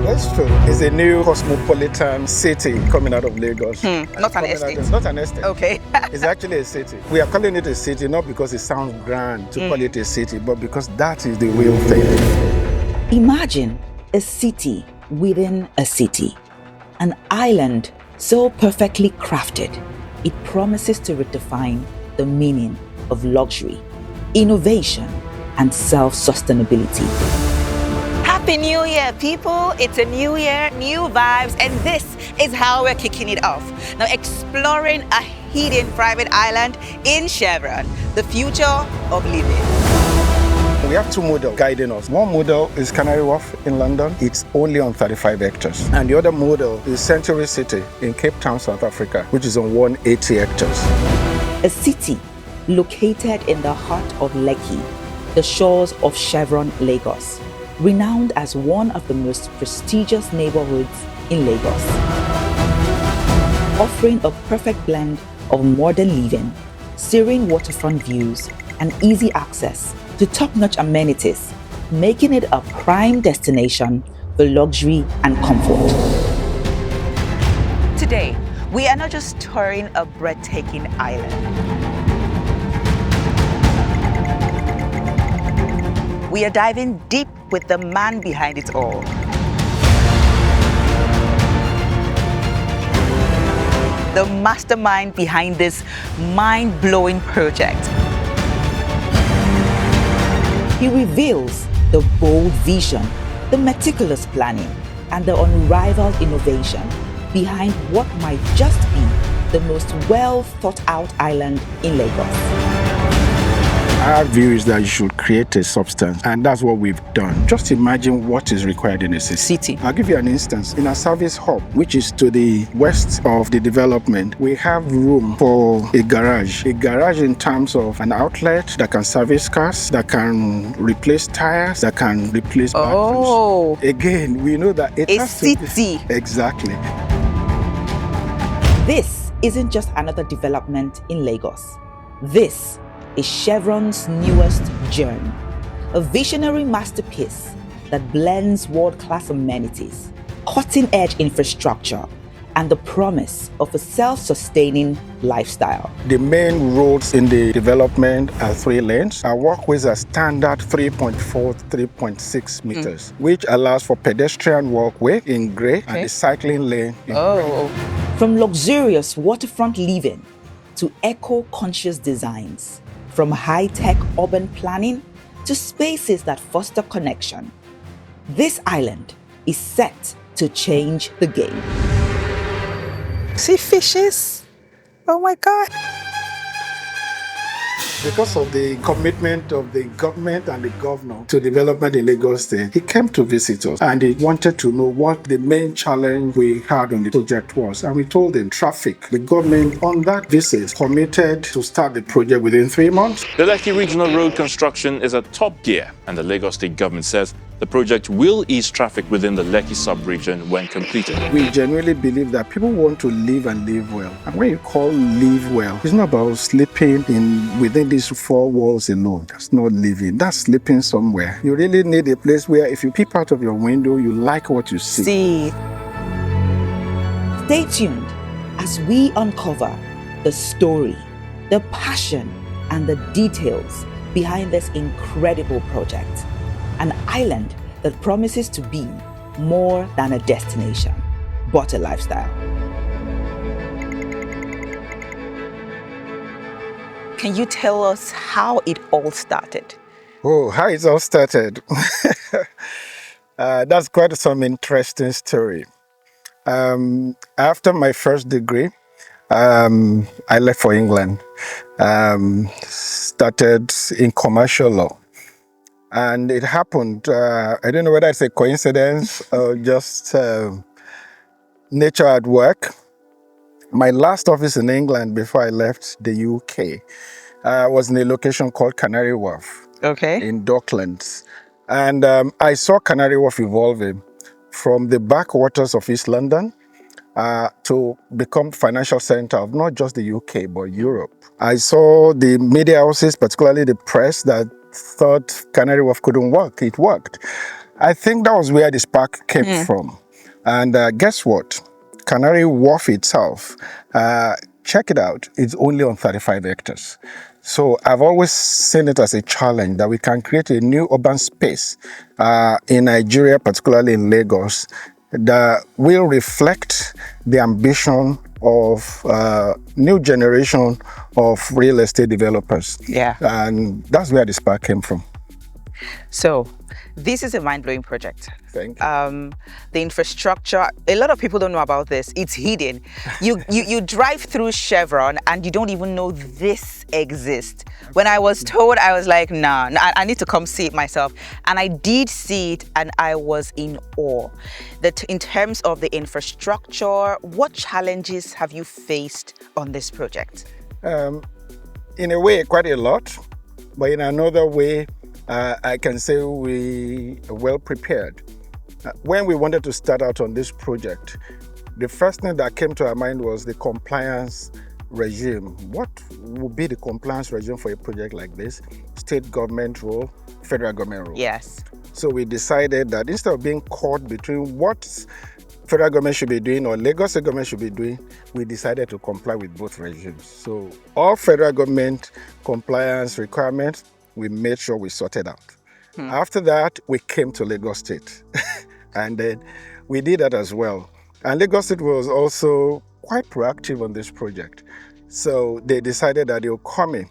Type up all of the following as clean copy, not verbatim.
Gracefield is a new cosmopolitan city coming out of Lagos. Not an estate. Not an estate. Okay. It's actually a city. We are calling it a city not because it sounds grand to call it a city, but because that is the real thing. Imagine a city within a city. An island so perfectly crafted, it promises to redefine the meaning of luxury, innovation, and self-sustainability. Happy New Year, people. It's a new year, new vibes, and this is how we're kicking it off. Now, exploring a hidden private island in Chevron, the future of living. We have two models guiding us. One model is Canary Wharf in London. It's only on 35 hectares. And the other model is Century City in Cape Town, South Africa, which is on 180 hectares. A city located in the heart of Lekki, the shores of Chevron, Lagos, renowned as one of the most prestigious neighborhoods in Lagos. Offering a perfect blend of modern living, serene waterfront views, and easy access to top-notch amenities, making it a prime destination for luxury and comfort. Today, we are not just touring a breathtaking island. We are diving deep with the man behind it all. The mastermind behind this mind-blowing project. He reveals the bold vision, the meticulous planning, and the unrivaled innovation behind what might just be the most well-thought-out island in Lagos. Our view is that you should create a substance, and that's what we've done. Just imagine what is required in a city. I'll give you an instance. In our service hub, which is to the west of the development, we have room for a garage. A garage in terms of an outlet that can service cars, that can replace tires, that can replace batteries. Again, we know that it has city. To be. Exactly. This isn't just another development in Lagos. This is Chevron's newest gem, a visionary masterpiece that blends world-class amenities, cutting-edge infrastructure, and the promise of a self-sustaining lifestyle. The main roads in the development are 3 lanes. Our walkways are standard 3.4, 3.6 meters, which allows for pedestrian walkway in grey and the cycling lane in grey. From luxurious waterfront living to eco-conscious designs, from high-tech urban planning to spaces that foster connection, this island is set to change the game. See fishes? Oh my God. Because of the commitment of the government and the governor to development in Lagos State, he came to visit us and he wanted to know what the main challenge we had on the project was. And we told him traffic. The government on that visit committed to start the project within 3 months. The Lekki Regional Road construction is at top gear, and the Lagos State government says the project will ease traffic within the Lekki sub-region when completed. We genuinely believe that people want to live and live well. And when you call live well, it's not about sleeping within these 4 walls alone. That's not living. That's sleeping somewhere. You really need a place where if you peep out of your window, you like what you see. Stay tuned as we uncover the story, the passion, and the details behind this incredible project. An island that promises to be more than a destination, but a lifestyle. Can you tell us how it all started? Oh, how it all started. That's quite some interesting story. After my first degree, I left for England. Started in commercial law. And it happened, I don't know whether it's a coincidence or just nature at work. My last office in England before I left the UK was in a location called Canary Wharf in Docklands. And I saw Canary Wharf evolving from the backwaters of East London to become financial center of not just the UK, but Europe. I saw the media houses, particularly the press, that thought Canary Wharf couldn't work. It worked. I think that was where the spark came from. And guess what? Canary Wharf itself, check it out, it's only on 35 hectares. So I've always seen it as a challenge that we can create a new urban space in Nigeria, particularly in Lagos, that will reflect the ambition of new generation of real estate developers. Yeah. And that's where the spark came from. So this is a mind-blowing project. Thank you. The infrastructure, a lot of people don't know about this. It's hidden. You drive through Chevron and you don't even know this exists. When I was told, I was like, nah, I need to come see it myself. And I did see it and I was in awe. That in terms of the infrastructure, what challenges have you faced on this project? In a way, quite a lot, but in another way, I can say we are well prepared. When we wanted to start out on this project, the first thing that came to our mind was the compliance regime. What would be the compliance regime for a project like this? State government role, federal government role. Yes. So we decided that instead of being caught between what federal government should be doing or Lagos State government should be doing, we decided to comply with both regimes. So all federal government compliance requirements, we made sure we sorted out. After that, we came to Lagos State. And then we did that as well. And Lagos State was also quite proactive on this project. So they decided that they will come in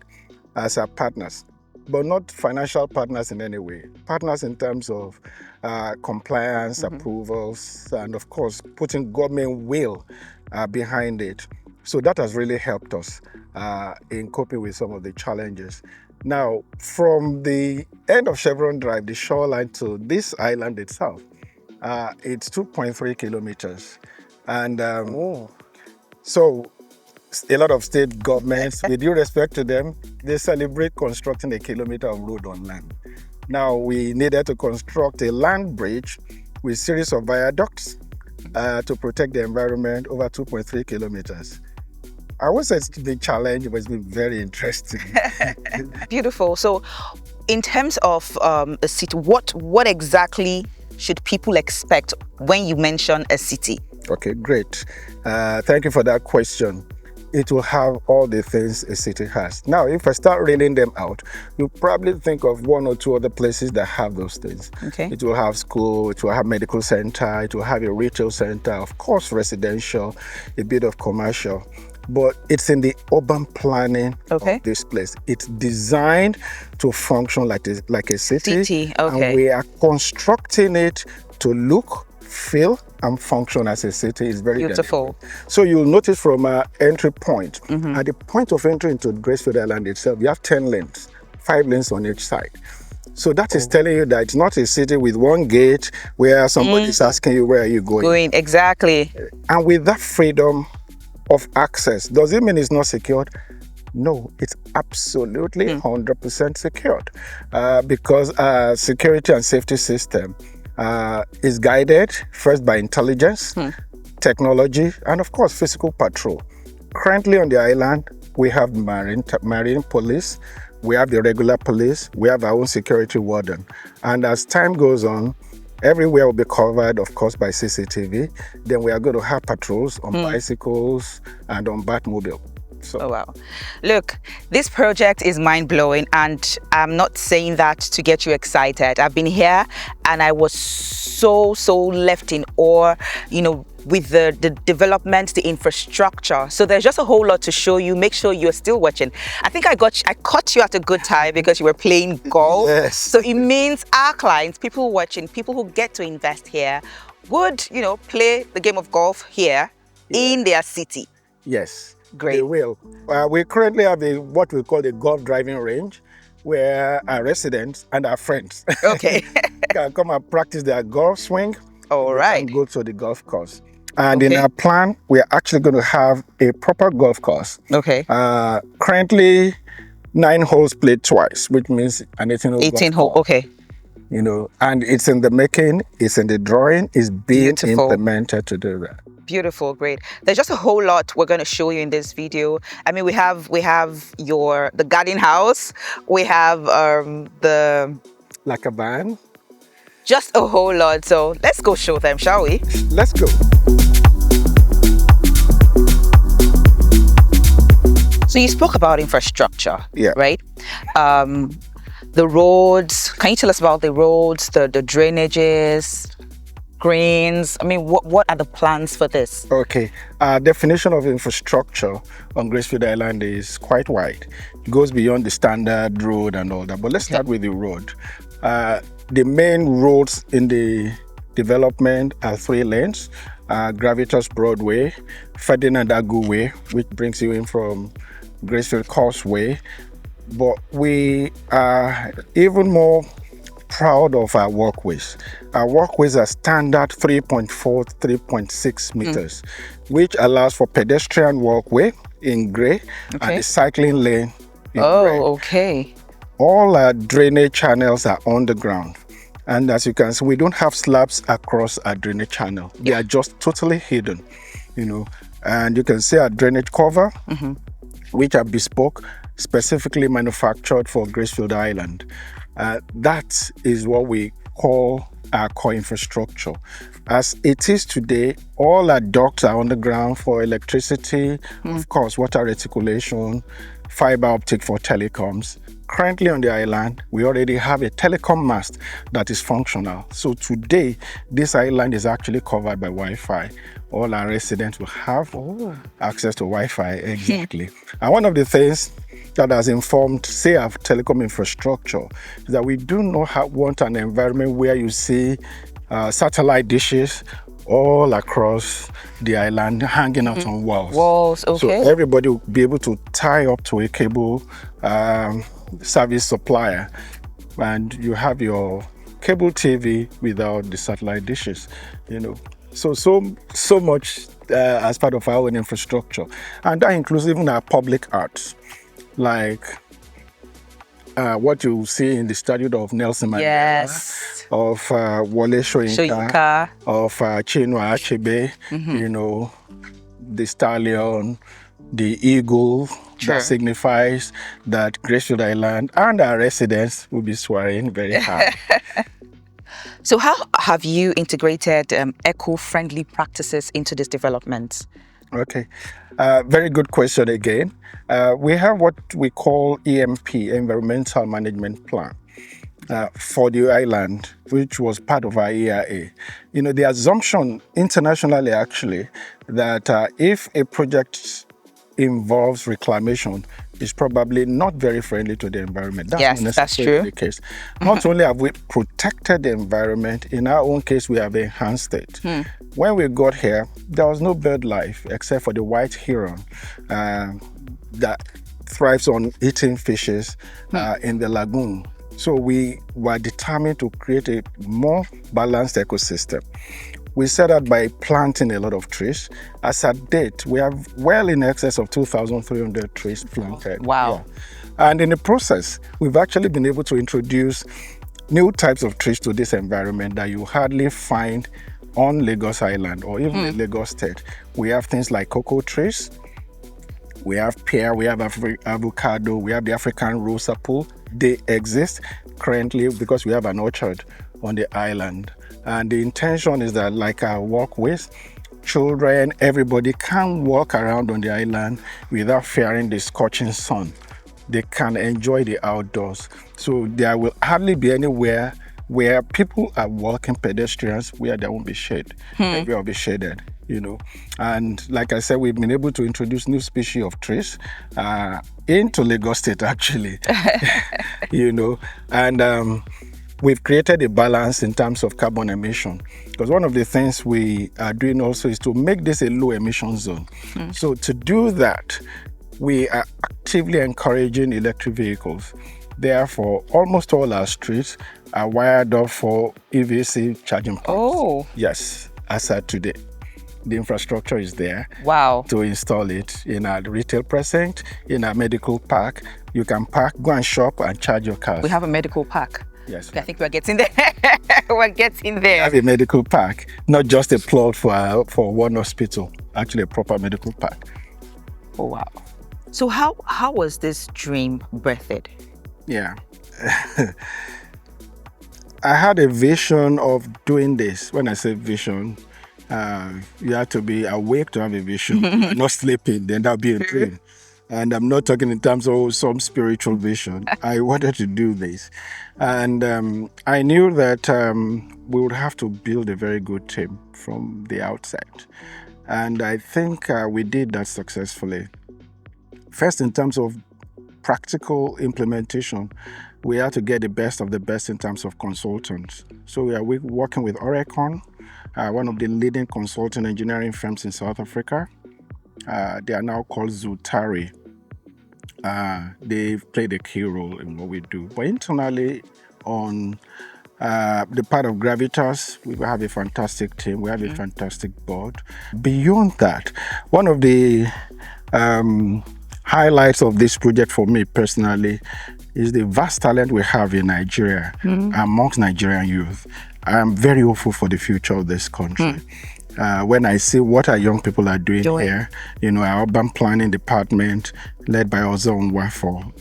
as our partners, but not financial partners in any way. Partners in terms of compliance, approvals, and of course, putting government will behind it. So that has really helped us in coping with some of the challenges. Now, from the end of Chevron Drive, the shoreline to this island itself, it's 2.3 kilometers. And so a lot of state governments, with due respect to them, they celebrate constructing a kilometer of road on land. Now, we needed to construct a land bridge with a series of viaducts to protect the environment over 2.3 kilometers. I would say it's the challenge, but it's been very interesting. Beautiful. So in terms of a city, what exactly should people expect when you mention a city? Okay, great. Thank you for that question. It will have all the things a city has. Now, if I start reading them out, you'll probably think of one or two other places that have those things. Okay. It will have school, it will have medical center, it will have a retail center, of course, residential, a bit of commercial. But it's in the urban planning of this place. It's designed to function like a city. Okay. And we are constructing it to look, feel, and function as a city. It's very beautiful. dynamic. So you'll notice from our entry point, at the point of entry into Gracefield Island itself, you have 10 lanes, 5 lanes on each side. So that is telling you that it's not a city with one gate where somebody is asking you, where are you going? Exactly. And with that freedom of access, does it mean it's not secured? No, it's absolutely 100% secured because our security and safety system is guided first by intelligence, technology, and of course, physical patrol. Currently on the island, we have marine police, we have the regular police, we have our own security warden. And as time goes on, everywhere will be covered, of course, by CCTV. Then we are going to have patrols on bicycles and on Batmobile. So. Oh, wow. Look, this project is mind-blowing, and I'm not saying that to get you excited. I've been here and I was so left in awe, with the development, the infrastructure. So there's just a whole lot to show you. Make sure you're still watching. I think I caught you at a good time because you were playing golf. Yes. So it means our clients, people watching, people who get to invest here would, play the game of golf here in their city. Yes. Great. They will. We currently have what we call the golf driving range, where our residents and our friends can come and practice their golf swing. All right. And go to the golf course. And in our plan, we are actually going to have a proper golf course. Okay. Currently, 9 holes played twice, which means an 18-hole 18 hole. Okay. And it's in the making, it's in the drawing, it's being implemented to do that. Beautiful, great. There's just a whole lot we're going to show you in this video. I mean, we have the garden house, we have the like a van. Just a whole lot. So let's go show them, shall we? Let's go. So you spoke about infrastructure, Yeah. right? The roads. Can you tell us about the roads, the drainages, greens? I mean, what are the plans for this? Okay. Definition of infrastructure on Gracefield Island is quite wide. It goes beyond the standard road and all that. But let's start with the road. The main roads in the development are 3 lanes. Gravitas Broadway, Ferdinand Agu Way, which brings you in from Gracefield Causeway. But we are even more proud of our walkways. Our walkways are standard 3.4, 3.6 meters, which allows for pedestrian walkway in gray and the cycling lane in red. Okay. All our drainage channels are on the ground. And as you can see, we don't have slabs across our drainage channel. They are just totally hidden, And you can see our drainage cover, which are bespoke, specifically manufactured for Gracefield Island. That is what we call our core infrastructure. As it is today, all our ducts are on the ground for electricity, of course, water reticulation, fiber optic for telecoms. Currently on the island, we already have a telecom mast that is functional. So today, this island is actually covered by Wi-Fi. All our residents will have access to Wi-Fi, exactly. And one of the things that has informed, say, our telecom infrastructure is that we do not want an environment where you see satellite dishes all across the island hanging out on walls. Okay. So everybody will be able to tie up to a cable service supplier, and you have your cable TV without the satellite dishes, So much as part of our own infrastructure. And that includes even our public arts, like what you see in the statue of Nelson Mandela, of Wole Soyinka, of Chinua Achebe, the stallion, the eagle, that signifies that Gracefield Island and our residents will be soaring very high. So how have you integrated eco-friendly practices into this development? Okay, very good question again. We have what we call EMP, Environmental Management Plan, for the island, which was part of our EIA. The assumption internationally, actually, that if a project involves reclamation, is probably not very friendly to the environment. That's not necessarily the case. Not only have we protected the environment, in our own case, we have enhanced it. When we got here, there was no bird life except for the white heron that thrives on eating fishes in the lagoon. So we were determined to create a more balanced ecosystem. We set out by planting a lot of trees. As at date, we have well in excess of 2,300 trees planted. Wow. Yeah. And in the process, we've actually been able to introduce new types of trees to this environment that you hardly find on Lagos Island or even Lagos State. We have things like cocoa trees, we have pear, we have avocado, we have the African rose apple. They exist currently because we have an orchard on the island. And the intention is that, like our walkways, children, everybody can walk around on the island without fearing the scorching sun. They can enjoy the outdoors. So there will hardly be anywhere where people are walking, pedestrians, where there won't be shade. Everywhere will be shaded, And like I said, we've been able to introduce new species of trees into Lagos State, actually, And we've created a balance in terms of carbon emission, because one of the things we are doing also is to make this a low emission zone. So to do that, we are actively encouraging electric vehicles. Therefore, almost all our streets are wired up for EVC charging points. Yes, as at today. The infrastructure is there to install it in our retail precinct, in our medical park. You can park, go and shop and charge your cars. We have a medical park. Yes. Okay, I think we're getting there. We're getting there. We have a medical park, not just a plot for one hospital, actually a proper medical park. Oh, wow. So how was this dream birthed? Yeah. I had a vision of doing this. When I say vision, you have to be awake to have a vision. If you're not sleeping, then that'll be a dream. And I'm not talking in terms of some spiritual vision. I wanted to do this. And I knew that we would have to build a very good team from the outset. And I think we did that successfully. First, in terms of practical implementation, we had to get the best of the best in terms of consultants. So we are working with Orecon, one of the leading consulting engineering firms in South Africa. They are now called Zutari. They've played a key role in what we do. But internally, on the part of Gravitas, we have a fantastic team. We have a fantastic board. Beyond that, one of the highlights of this project for me personally is the vast talent we have in Nigeria amongst Nigerian youth. I am very hopeful for the future of this country. When I see what our young people are doing here, our urban planning department led by Ozon Wafo,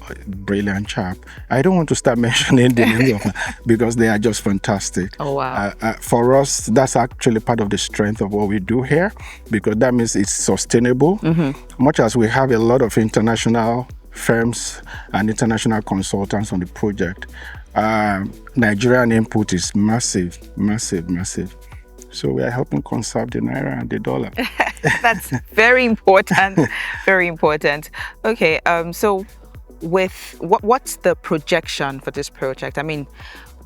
brilliant chap. I don't want to start mentioning the names of them because they are just fantastic. Oh, wow. For us, that's actually part of the strength of what we do here, because that means it's sustainable. Much as we have a lot of international firms and international consultants on the project, Nigerian input is massive, massive, massive. So we are helping conserve the naira and the dollar. That's very important. Very important. Okay. So, with what's the projection for this project? I mean,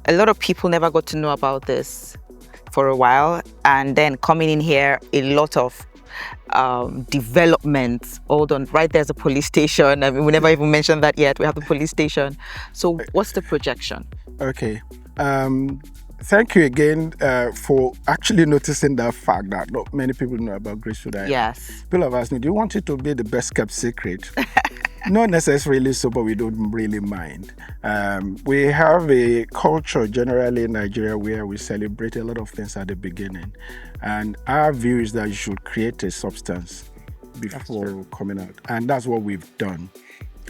a lot of people never got to know about this for a while, and then coming in here, a lot of developments. Hold on, right there's a police station. I mean, we never even mentioned that yet. We have the police station. So, what's the projection? Okay. Thank you again for actually noticing that fact that not many people know about Gracefield Island. Yes. People have asked me, do you want it to be the best kept secret? Not necessarily so, but we don't really mind. We have a culture generally in Nigeria where we celebrate a lot of things at the beginning. And our view is that you should create a substance before coming out. And that's what we've done.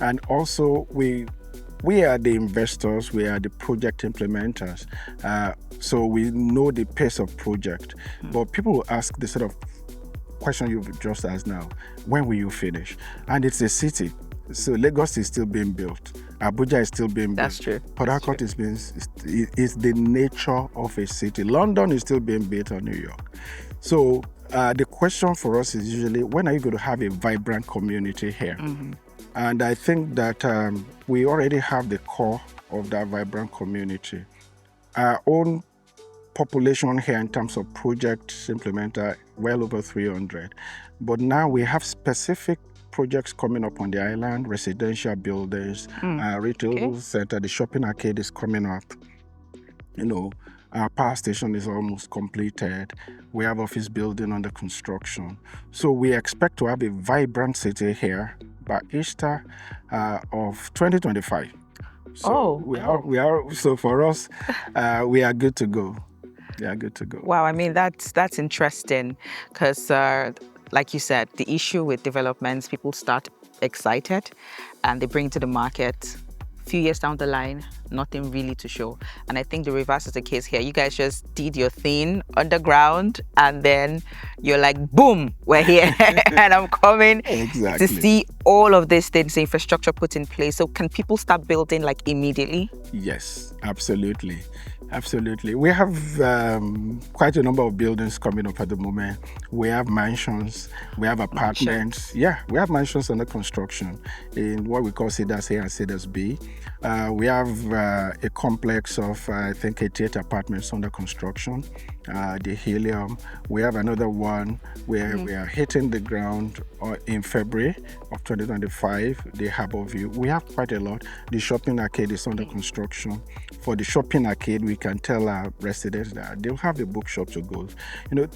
And also, we are the investors, we are the project implementers. So we know the pace of project. But people will ask the sort of question you've just asked now, when will you finish? And it's a city. So Lagos is still being built. Abuja is still being built. That's true. Port Harcourt is the nature of a city. London is still being built, or New York. So the question for us is usually, when are you going to have a vibrant community here? And I think that we already have the core of that vibrant community. Our own population here in terms of project implementer, well over 300. But now we have specific projects coming up on the island, residential buildings, retail center, the shopping arcade is coming up. Our power station is almost completed. We have office building under construction. So we expect to have a vibrant city here by Easter of 2025. So we are. So for us, we are good to go. Yeah, good to go. Wow, I mean, that's interesting because, like you said, the issue with developments, people start excited and they bring it to the market. A few years down the line, nothing really to show. And I think the reverse is the case here. You guys just did your thing underground and then you're like, boom, we're here and I'm coming to see all of these things, the infrastructure put in place. So can people start building like immediately? Yes, absolutely. Absolutely. We have quite a number of buildings coming up at the moment. We have mansions, we have apartments. Yeah, we have mansions under construction in what we call Cedars A and Cedars B. We have a complex of, I think, 88 apartments under construction, the Helium. We have another one where we are hitting the ground in February of 2025, the Harbour View. We have quite a lot. The shopping arcade is under construction. For the shopping arcade, we can tell our residents that they'll have a bookshop to go.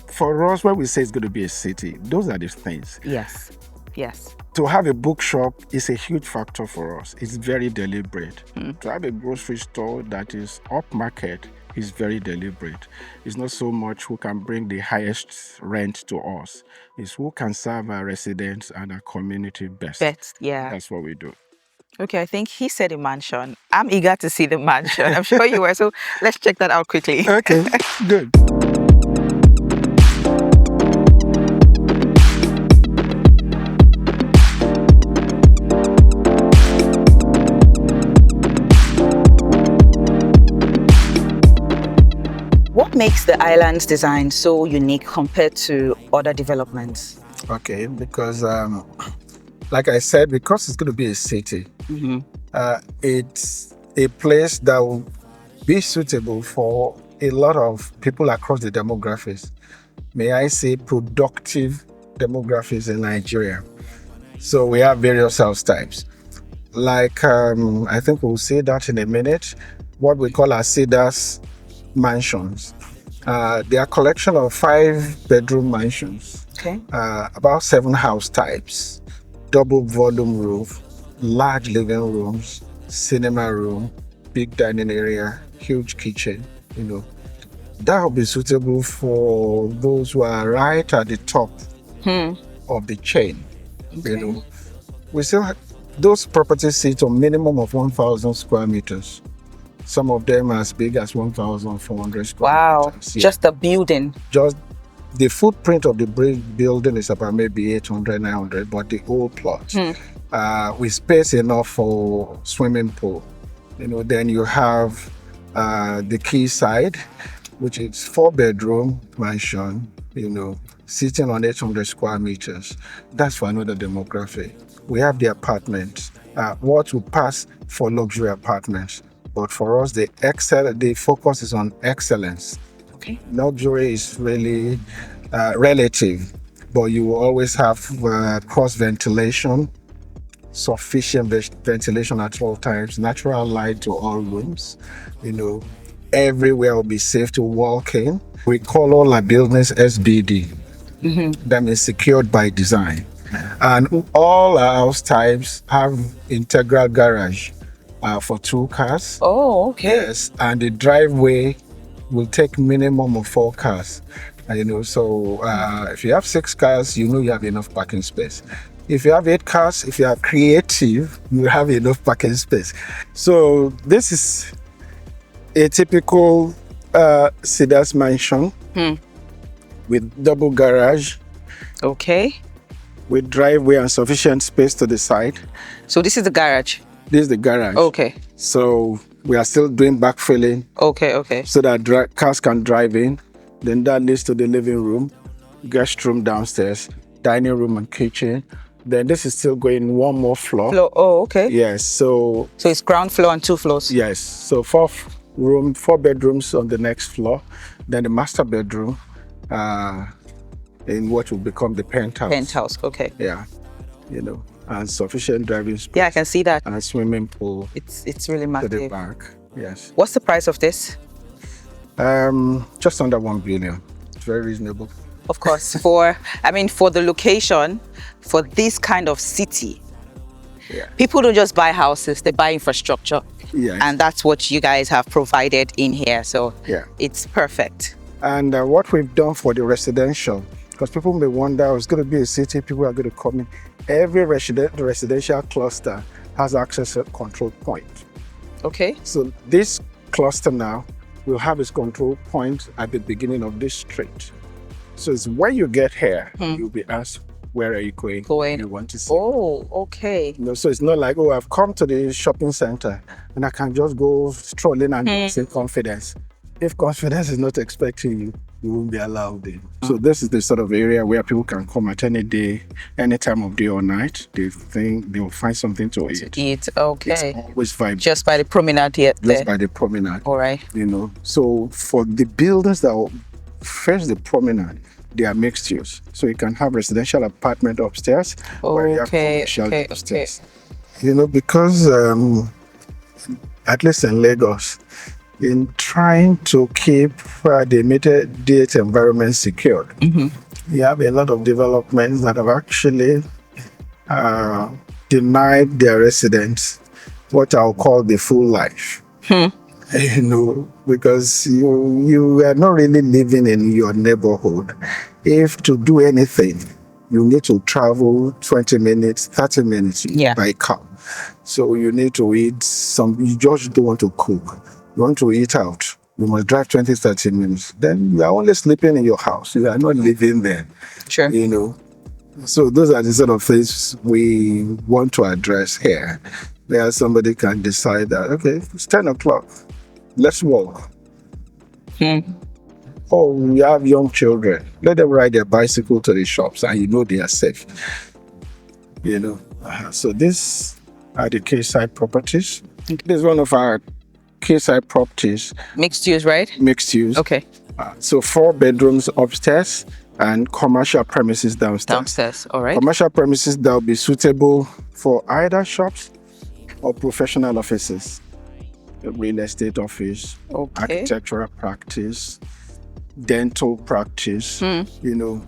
For us, when we say it's going to be a city, those are the things. Yes, yes. To have a bookshop is a huge factor for us. It's very deliberate. To have a grocery store that is upmarket is very deliberate. It's not so much who can bring the highest rent to us. It's who can serve our residents and our community best. Yeah. That's what we do. Okay, I think he said a mansion. I'm eager to see the mansion. I'm sure you were. So let's check that out quickly. Okay, good. What makes the island's design so unique compared to other developments? Okay, because like I said, because it's going to be a city, it's a place that will be suitable for a lot of people across the demographics. May I say productive demographics in Nigeria. So we have various house types. Like I think we'll see that in a minute. What we call our cedars mansions. They are a collection of 5-bedroom mansions. Okay. About 7 house types, double volume roof, large living rooms, cinema room, big dining area, huge kitchen, That will be suitable for those who are right at the top of the chain. Okay. We still have, those properties sit on minimum of 1,000 square meters. Some of them as big as 1,400 square meters. Yeah. Just the building. Just the footprint of the building is about maybe 800, 900, but the whole plot with space enough for swimming pool. Then you have the quayside, which is 4-bedroom mansion, sitting on 800 square meters. That's for another demographic. We have the apartments, what will pass for luxury apartments. But for us, the focus is on excellence. Okay. Luxury is really relative, but you will always have cross ventilation, sufficient ventilation at all times, natural light to all rooms. Everywhere will be safe to walk in. We call all our buildings SBD. That means secured by design. And all our house types have integral garage for 2 cars. Oh, okay. Yes, and the driveway will take minimum of 4 cars. So if you have 6 cars, you have enough parking space. If you have 8 cars, if you are creative, you have enough parking space. So this is a typical cedars mansion with double garage. Okay. With driveway and sufficient space to the side. So this is the garage? This is the garage. Okay. So we are still doing backfilling. Okay. So that cars can drive in. Then that leads to the living room, guest room downstairs, dining room and kitchen. Then this is still going 1 more floor. Oh, okay. Yes. So it's ground floor and 2 floors. Yes. So 4 bedrooms on the next floor. Then the master bedroom in what will become the penthouse. Penthouse, okay. Yeah. And sufficient driving space. Yeah, I can see that. And a swimming pool. It's really massive. To the back. Yes. What's the price of this? Just under 1 billion. It's very reasonable. Of course, for the location, for this kind of city, people don't just buy houses, they buy infrastructure. Yes. And that's what you guys have provided in here. So it's perfect. And what we've done for the residential, because people may wonder, it's going to be a city, people are going to come in. Every residential cluster has access control point. Okay. So this cluster now will have its control point at the beginning of this street. So it's when you get here, you'll be asked, where are you going? You want to see. Oh, okay. So it's not like, I've come to the shopping center and I can just go strolling and say confidence. If confidence is not expecting you, you won't be allowed in. So this is the sort of area where people can come at any day, any time of day or night. They think they will find something to eat. Okay. It's always vibrant. Just by the promenade here. Just by the promenade. All right. So for the buildings that will face the promenade, they are mixed use. So you can have residential apartment upstairs or you have commercial upstairs. Because at least in Lagos, in trying to keep the immediate environment secured, you have a lot of developments that have actually denied their residents what I'll call the full life. Because you are not really living in your neighborhood. If to do anything, you need to travel 20 minutes, 30 minutes by car. So you need to eat you just don't want to cook. You want to eat out. You must drive 20, 30 minutes. Then you are only sleeping in your house. You are not living there. Sure. You know. So those are the sort of things we want to address here. Where somebody can decide that, okay, it's 10 o'clock. Let's walk. Oh, we have young children. Let them ride their bicycle to the shops and you know they are safe. You know. So these are the quayside properties. This is one of our quayside properties. Mixed use, right? Mixed use. Okay. So 4 bedrooms upstairs and commercial premises downstairs. Downstairs, all right. Commercial premises that will be suitable for either shops or professional offices. A real estate office, architectural practice, dental practice, you know,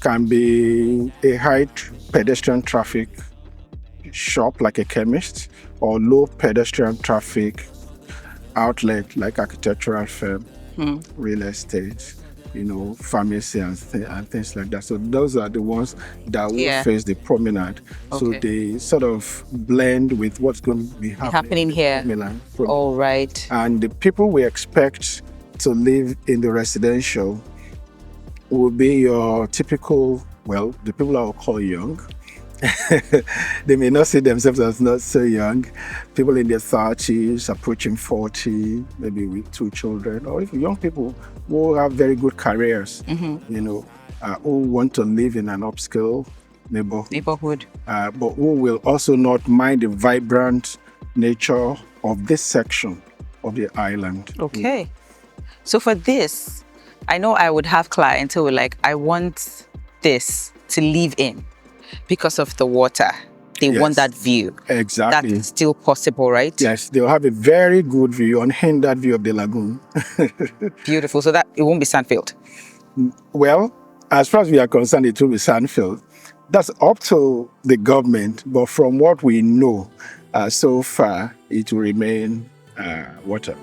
can be a high pedestrian traffic shop like a chemist or low pedestrian traffic outlet like architectural firm, real estate, you know, pharmacy and things like that. So those are the ones that will face the promenade. So they sort of blend with what's going to be happening here. All right. And the people we expect to live in the residential will be your typical, well, the people I will call young. They may not see themselves as not so young. People in their 30s, approaching 40, maybe with 2 children, or even young people who have very good careers, you know, who want to live in an upscale neighborhood, but who will also not mind the vibrant nature of this section of the island. Okay. So for this, I know I would have clients who were like, I want this to live in. Because of the water, they want that view. Exactly. That's still possible, right? Yes, they'll have a very good view, unhindered view of the lagoon. Beautiful. So that it won't be sandfield. Well, as far as we are concerned, it will be sandfield. That's up to the government, but from what we know so far, it will remain water.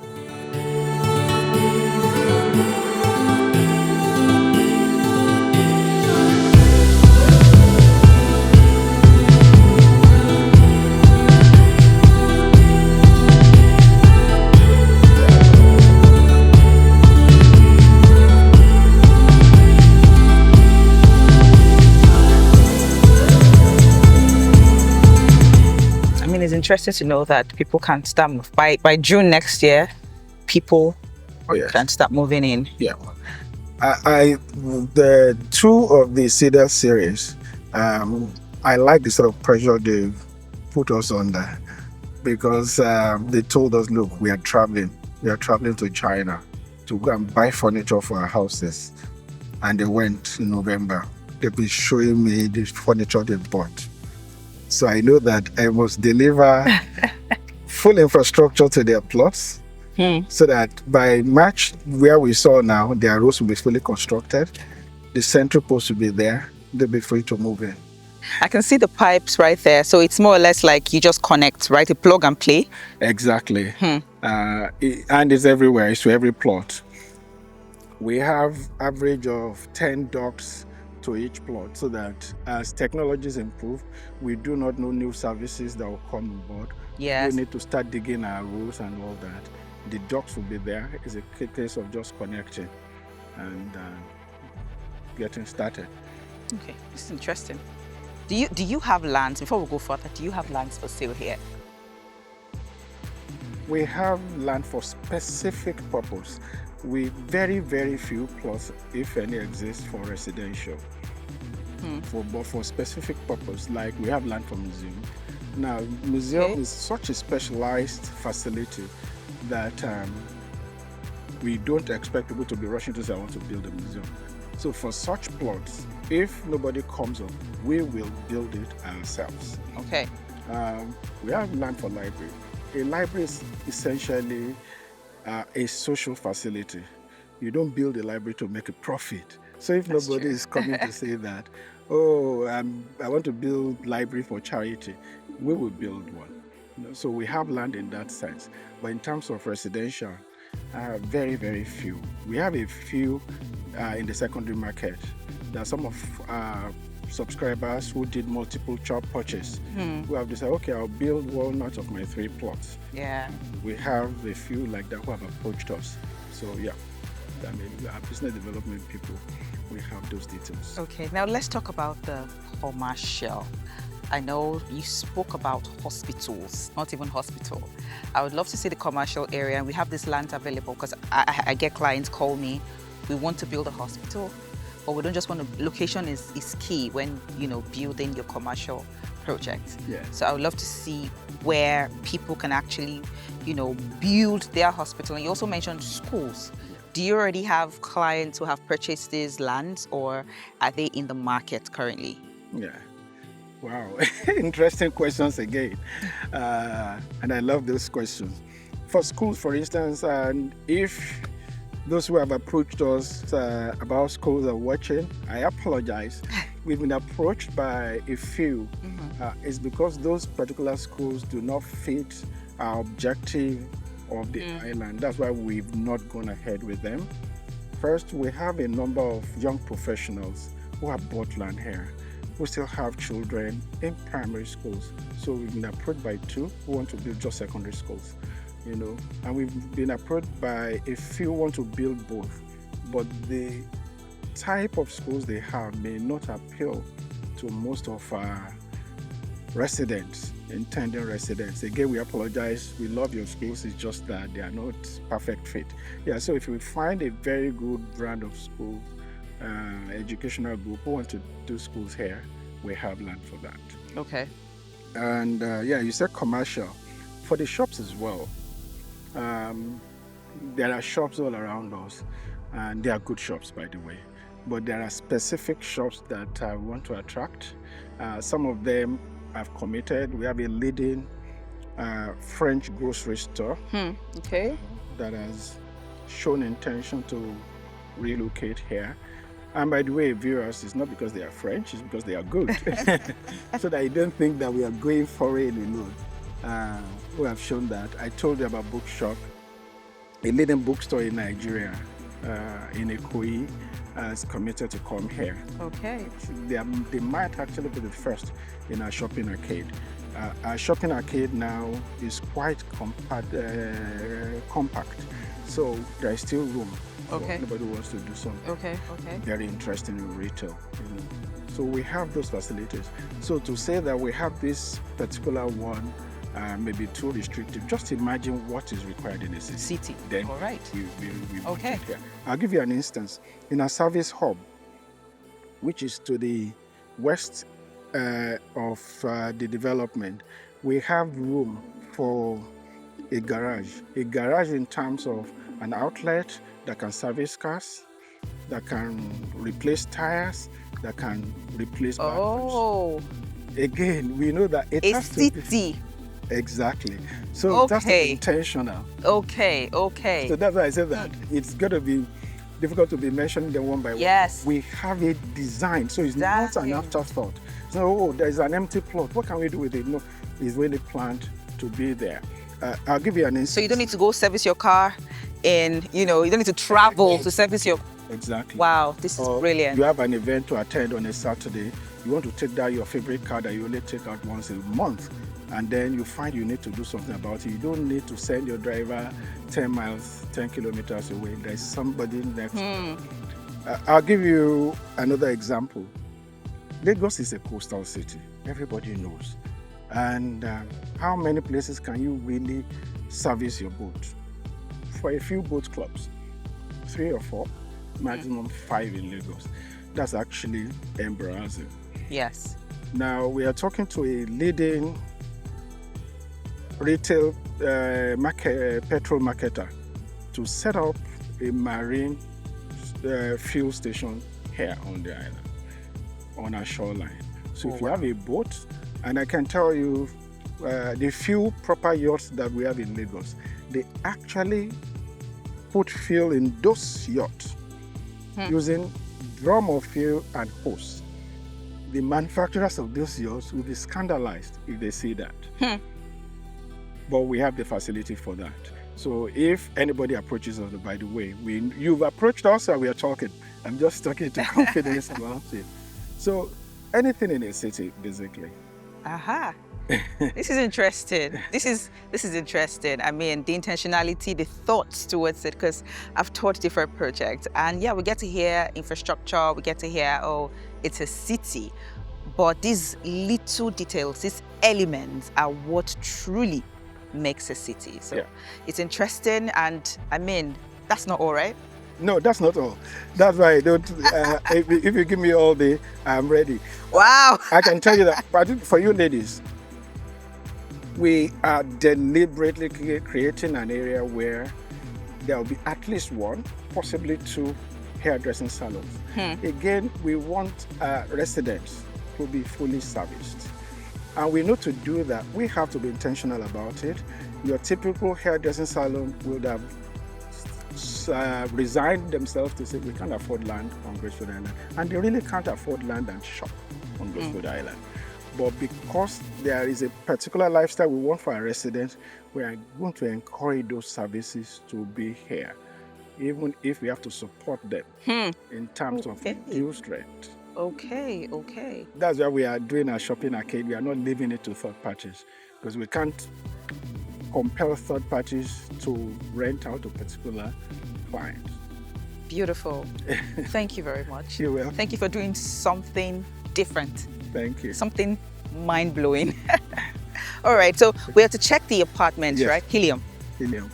It's interesting to know that people can start by June next year. People can start moving in. Yeah, the 2 of the Cedar series, I like the sort of pressure they put us under because they told us, look, we are traveling to China to go and buy furniture for our houses, and they went in November. They've been showing me the furniture they bought. So I know that I must deliver full infrastructure to their plots so that by March, where we saw now, their roads will be fully constructed. The central post will be there. They'll be free to move in. I can see the pipes right there. So it's more or less like you just connect, right? A plug and play. Exactly. And it's everywhere. It's to every plot. We have average of 10 docks to each plot, so that as technologies improve, we do not know new services that will come on board. Yes. We need to start digging our roads and all that. The docks will be there. It's a case of just connecting and getting started. Okay, this is interesting. Do you have lands, before we go further, do you have lands for sale here? We have land for specific purpose. With very, very few plots, if any, exist for residential. But for specific purpose, like we have land for museum. Now, museum is such a specialized facility that we don't expect people to be rushing to say, I want to build a museum. So for such plots, if nobody comes up, we will build it ourselves. Okay. We have land for library. A library is essentially a social facility. You don't build a library to make a profit. So if nobody is coming to say that, I want to build library for charity, we will build one. So we have land in that sense. But in terms of residential, very, very few. We have a few in the secondary market. There are some of subscribers who did multiple job purchase who have decided, okay, I'll build one out of my 3 plots. Yeah. We have a few like that who have approached us. So yeah, I mean, our business development people, we have those details. Okay, now let's talk about the commercial. I know you spoke about hospitals, not even hospital. I would love to see the commercial area, and we have this land available because I get clients call me, we want to build a hospital, but we don't just want to, location is key when, building your commercial project. Yeah. So I would love to see where people can actually, build their hospital. And you also mentioned schools. Do you already have clients who have purchased these lands, or are they in the market currently? Yeah. Wow. Interesting questions again. And I love those questions. For schools, for instance, and if those who have approached us about schools are watching, I apologize. We've been approached by a few. It's because those particular schools do not fit our objective of the island. That's why we've not gone ahead with them. First, we have a number of young professionals who have bought land here, who still have children in primary schools. So we've been approached by 2 who want to build just secondary schools, and we've been approached by a few who want to build both. But the type of schools they have may not appeal to most of our residents, intending residents. Again, we apologize. We love your schools. It's just that they are not perfect fit. Yeah, so if we find a very good brand of school, educational group who want to do schools here, we have land for that. Okay. And you said commercial. For the shops as well, there are shops all around us, and they are good shops, by the way. But there are specific shops that I want to attract. Some of them have committed. We have a leading French grocery store Okay. that has shown intention to relocate here. And by the way, viewers, it's not because they are French, it's because they are good. So that you don't think that we are going foreign alone. We have shown that. I told you about Bookshop, a leading bookstore in Nigeria, in Ikoyi, has committed to come here. Okay. They might actually be the first in our shopping arcade. Our shopping arcade now is quite compact, so there is still room. Okay. Anybody wants to do something. Okay. Very interesting in retail. So we have those facilities. So to say that we have this particular one maybe too restrictive, just imagine what is required in a city. Then all right. we Okay. here. I'll give you an instance. In our service hub, which is to the west of the development, we have room for a garage. A garage in terms of an outlet that can service cars, that can replace tires, that can replace batteries. Oh. Again, we know that it A has to be. city. Exactly. So that's intentional. Okay. So that's why I said that it's going to be difficult to be mentioning them one by one. Yes. We have it designed, so it's not an afterthought. So, there's an empty plot. What can we do with it? No, it's really planned to be there. I'll give you an instance. So you don't need to go service your car, and you don't need to travel to service your. Exactly. Wow, this is brilliant. You have an event to attend on a Saturday. You want to take down your favorite car that you only take out once a month, and then you find you need to do something about it. You don't need to send your driver 10 miles, 10 kilometers away. There's somebody next. I'll give you another example. Lagos is a coastal city. Everybody knows. And how many places can you really service your boat? For a few boat clubs, 3 or 4, maximum 5 in Lagos. That's actually embarrassing. Yes. Now, we are talking to a leading retail petrol marketer to set up a marine fuel station here on the island, on our shoreline. So if you have a boat, and I can tell you the few proper yachts that we have in Lagos, they actually put fuel in those yachts using drum of fuel and hose. The manufacturers of those yachts will be scandalized if they see that. But we have the facility for that. So if anybody approaches us, by the way, you've approached us and we are talking. I'm just talking to confidence about it. So anything in a city, basically. Aha. This is interesting. This is interesting. I mean, the intentionality, the thoughts towards it, because I've taught different projects, and yeah, we get to hear infrastructure, we get to hear, oh, it's a city, but these little details, these elements are what truly makes a city. So it's interesting, and I mean, that's not all, right? No, that's not all. That's why I don't. If you give me all day, I'm ready. Wow. I can tell you that. But for you ladies, we are deliberately creating an area where there will be at least one, possibly two hairdressing salons. Again, we want residents to be fully serviced. And we know to do that, we have to be intentional about it. Your typical hairdressing salon would have resigned themselves to say, we can't afford land on Gracefield Island. And they really can't afford land and shop on Gracefield Island. But because there is a particular lifestyle we want for our residents, we are going to encourage those services to be here, even if we have to support them in terms of reduced rent. Okay, okay. That's why we are doing our shopping arcade. We are not leaving it to third parties, because we can't compel third parties to rent out to particular clients. Beautiful. Thank you very much. You're welcome. Thank you for doing something different. Thank you. Something mind-blowing. All right, so we have to check the apartments, Yes. right? Helium. Helium.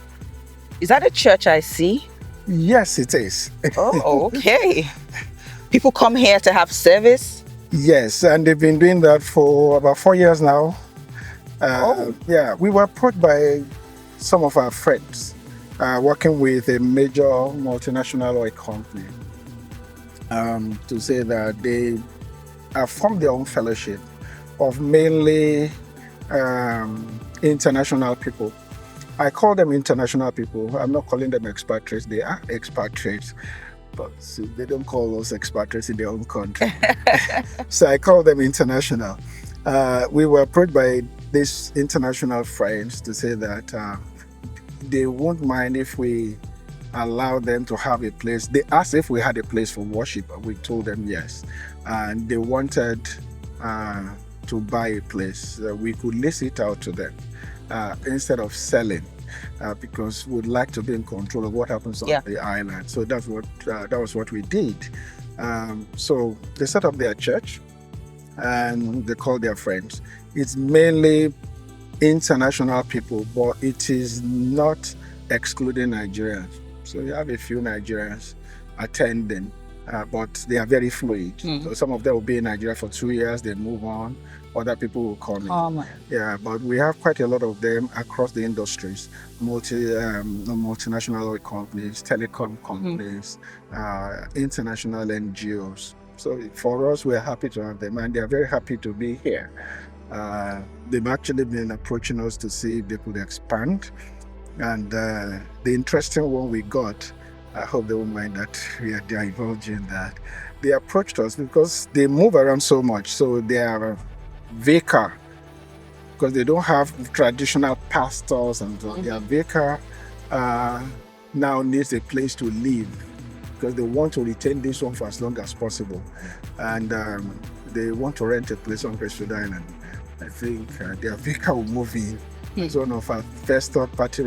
Is that a church I see? Yes, it is. Oh, okay. People come here to have service? Yes, and they've been doing that for about 4 years now. Yeah, we were approached by some of our friends working with a major multinational oil company to say that they have formed their own fellowship of mainly international people. I call them international people. I'm not calling them expatriates. They are expatriates, but they don't call us expatriates in their own country. So I call them international. We were approached by these international friends to say that they won't mind if we allow them to have a place. They asked if we had a place for worship, and we told them yes. And they wanted to buy a place. We could lease it out to them instead of selling, because we'd like to be in control of what happens on the island. So that was what we did. So they set up their church and they called their friends. It's mainly international people, but it is not excluding Nigerians. So you have a few Nigerians attending, but they are very fluid. So some of them will be in Nigeria for 2 years, they move on. Other people will come in. Yeah, but we have quite a lot of them across the industries, multinational oil companies, telecom companies, international NGOs. So for us, we're happy to have them, and they're very happy to be here. They've actually been approaching us to see if they could expand. And the interesting one we got, I hope they won't mind that we are divulging that. They approached us because they move around so much. So they are vicar, because they don't have traditional pastors, and their vicar now needs a place to live, because they want to retain this one for as long as possible. And they want to rent a place on Gracefield Island. I think their vicar will move in. It's one of our first third-party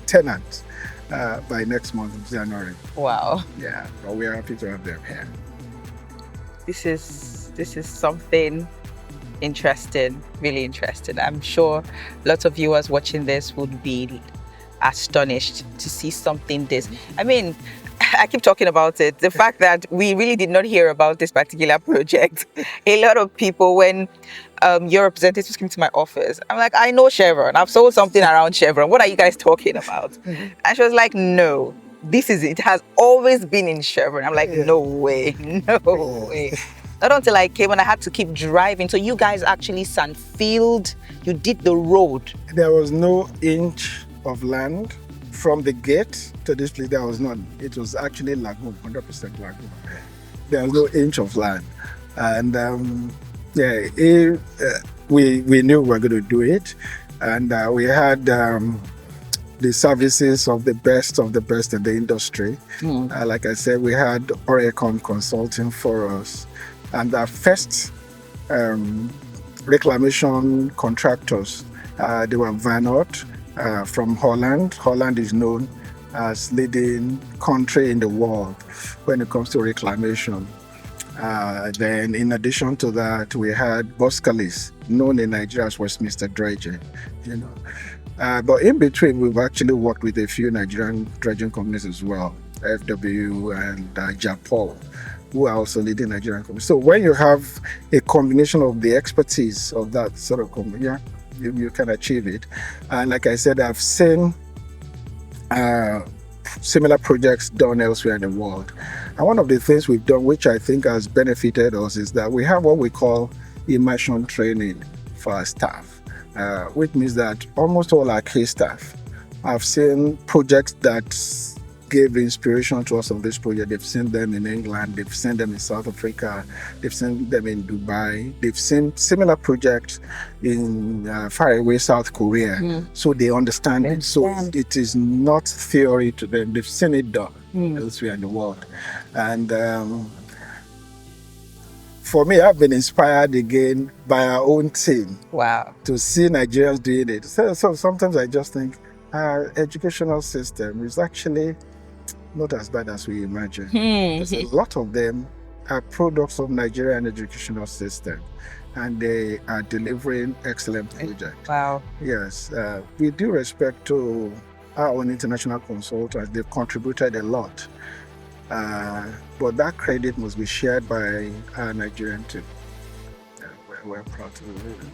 tenants by next month, January. Wow. Yeah, but we are happy to have them here. This is something interesting, really interesting. I'm sure lots of viewers watching this would be astonished to see something this. I mean, I keep talking about it. The fact that we really did not hear about this particular project. A lot of people, when your representatives came to my office, I'm like, I know Chevron. I've sold something around Chevron. What are you guys talking about? And she was like, no, this is it. It has always been in Chevron. I'm like, no way, no way. Not until I came and I had to keep driving. So you guys actually sandfilled, you did the road. There was no inch of land from the gate to this place. There was none. It was actually lagoon, 100% lagoon. There was no inch of land. And we knew we were going to do it. And we had the services of the best in the industry. Like I said, we had Oricon consulting for us. And the first reclamation contractors, they were Vanort from Holland. Holland is known as leading country in the world when it comes to reclamation. Then in addition to that, we had Boskalis, known in Nigeria as Westminster Dredging, you know. But in between, we've actually worked with a few Nigerian dredging companies as well, FW and Japol, who are also leading Nigerian companies. So when you have a combination of the expertise of that sort of company, yeah, you can achieve it. And like I said, I've seen similar projects done elsewhere in the world. And one of the things we've done, which I think has benefited us, is that we have what we call immersion training for our staff, which means that almost all our key staff have seen projects that gave inspiration to us on this project. They've seen them in England, they've seen them in South Africa, they've seen them in Dubai, they've seen similar projects in faraway South Korea. So they understand it. So it is not theory to them. They've seen it done elsewhere in the world. And for me, I've been inspired again by our own team. Wow. To see Nigerians doing it. So sometimes I just think our educational system is actually not as bad as we imagine. Because a lot of them are products of Nigerian educational system, and they are delivering excellent projects. Wow. Yes, with due respect to our own international consultants, they've contributed a lot. But that credit must be shared by our Nigerian team. We're proud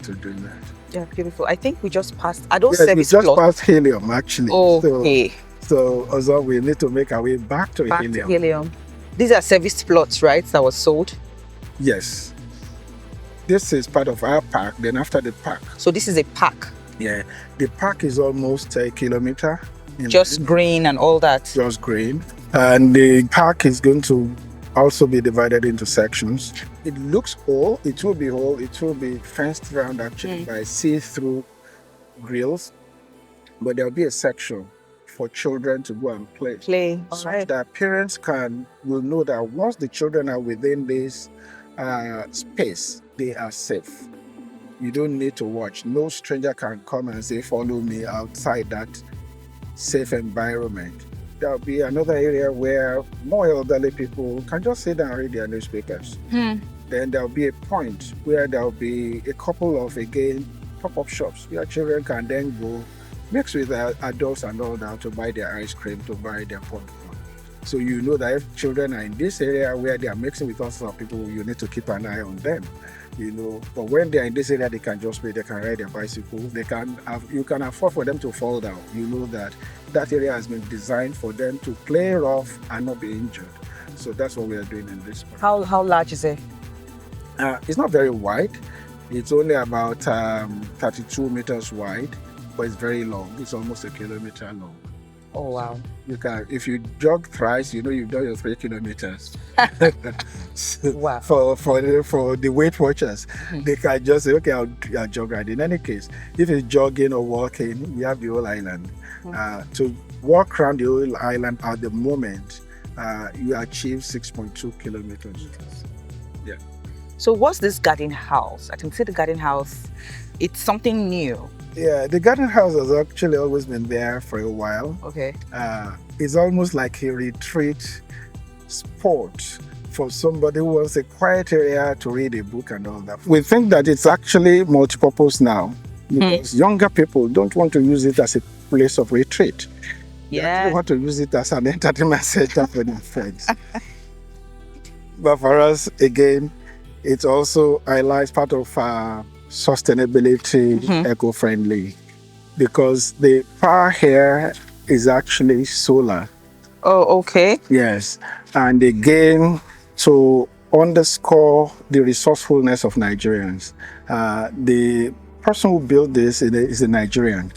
to do that. Yeah, beautiful. I think we just passed. Are those Yes, we service just plots? passed Helium, actually. Okay. So also we need to make our way back to Back Helium. to Helium. These are service plots, right? That was sold. Yes. This is part of our park. Then after the park, So this is a park, yeah, the park is almost a kilometer. just green and all that. Just green. And the park is going to also be divided into sections. It looks whole. It will be whole. It will be fenced around actually by see-through grills. But there'll be a section for children to go and play. All That parents will know that once the children are within this space, they are safe. You don't need to watch. No stranger can come and say, follow me outside that safe environment. There'll be another area where more elderly people can just sit down and read their newspapers. Then there'll be a point where there'll be a couple of, again, pop-up shops where children can then go mix with adults and all that to buy their ice cream, to buy their popcorn. So you know that if children are in this area where they are mixing with lots of people, you need to keep an eye on them, you know. But when they are in this area, they can just play, they can ride their bicycle, you can afford for them to fall down. You know that area has been designed for them to play rough and not be injured. So that's what we are doing in this park. How large is it? It's not very wide. It's only about 32 meters wide. But it's very long. It's almost a kilometer long. Oh wow! You can, if you jog thrice, you know you've done your 3 kilometers. Wow! For the Weight Watchers, they can just say, okay, I'll jog right. In any case, if it's jogging or walking, you have the whole island. To walk around the whole island at the moment, you achieve 6.2 kilometers. Yeah. So what's this garden house? I can see the garden house. It's something new. Yeah, the garden house has actually always been there for a while. Okay. It's almost like a retreat spot for somebody who wants a quiet area to read a book and all that. We think that it's actually multi-purpose now because younger people don't want to use it as a place of retreat. They actually want to use it as an entertainment center for their friends. But for us, again, it's also highlights part of sustainability, eco-friendly, because the power here is actually solar. Oh, okay. Yes, and again, to underscore the resourcefulness of Nigerians, the person who built this is a Nigerian,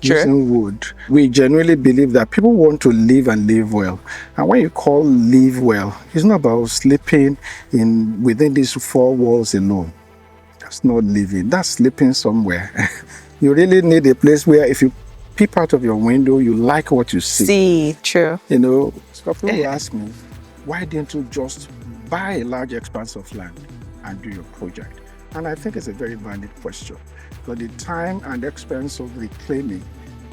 using wood. We genuinely believe that people want to live and live well. And when you call live well, it's not about sleeping within these 4 walls alone. That's not living, that's sleeping somewhere. You really need a place where if you peep out of your window, you like what you see. True. You know, so people will ask me, why didn't you just buy a large expanse of land? and do your project? And I think it's a very valid question. But the time and expense of reclaiming,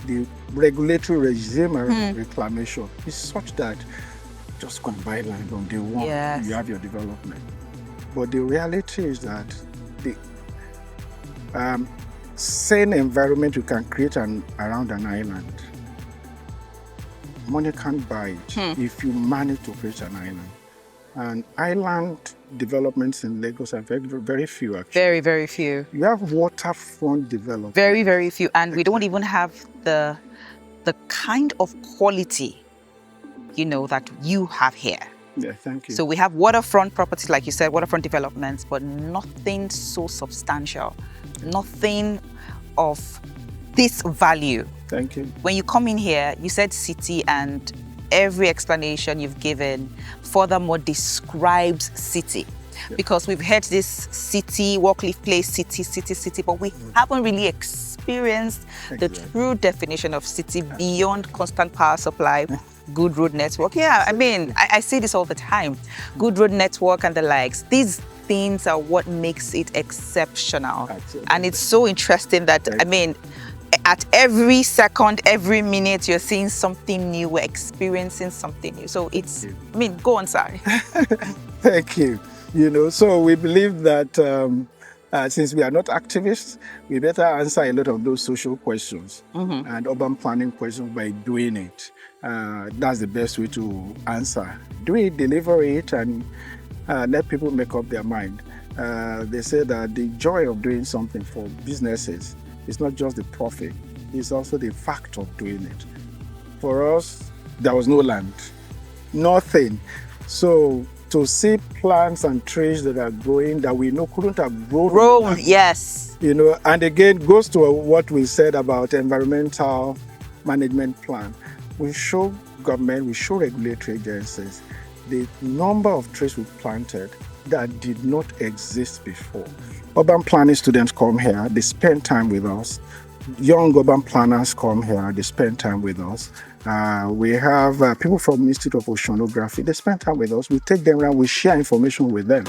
the regulatory regime around reclamation is such that just go and buy land on day one, Yes. you have your development. But the reality is that the same environment you can create around an island, money can't buy it if you manage to create an island. And island developments in Lagos are very, very few actually. Very, very few. You have waterfront development. Very, very few. And we don't even have the kind of quality, that you have here. Yeah, thank you. So we have waterfront properties, like you said, waterfront developments, but nothing so substantial, nothing of this value. Thank you. When you come in here, you said city, and every explanation you've given furthermore describes city. Yeah. Because we've heard this city, Walkley Place, city, but we haven't really experienced the true definition of city beyond constant power supply, good road network. Yeah, I mean, I see this all the time. Good road network and the likes. These things are what makes it exceptional. Absolutely. And it's so interesting that, I mean, at every second, every minute, you're seeing something new, we're experiencing something new. So it's, I mean, go on, sorry. Thank you. So we believe that since we are not activists, we better answer a lot of those social questions and urban planning questions by doing it. That's the best way to answer. Do it, deliver it, and let people make up their mind. They say that the joy of doing something for businesses is not just the profit, it's also the fact of doing it. For us, there was no land, nothing. So to see plants and trees that are growing that we know couldn't have grown. Yes. And again, goes to what we said about environmental management plan. We show government, we show regulatory agencies the number of trees we planted that did not exist before. Urban planning students come here, they spend time with us. Young urban planners come here, they spend time with us. We have people from Institute of Oceanography, they spend time with us. We take them around, we share information with them.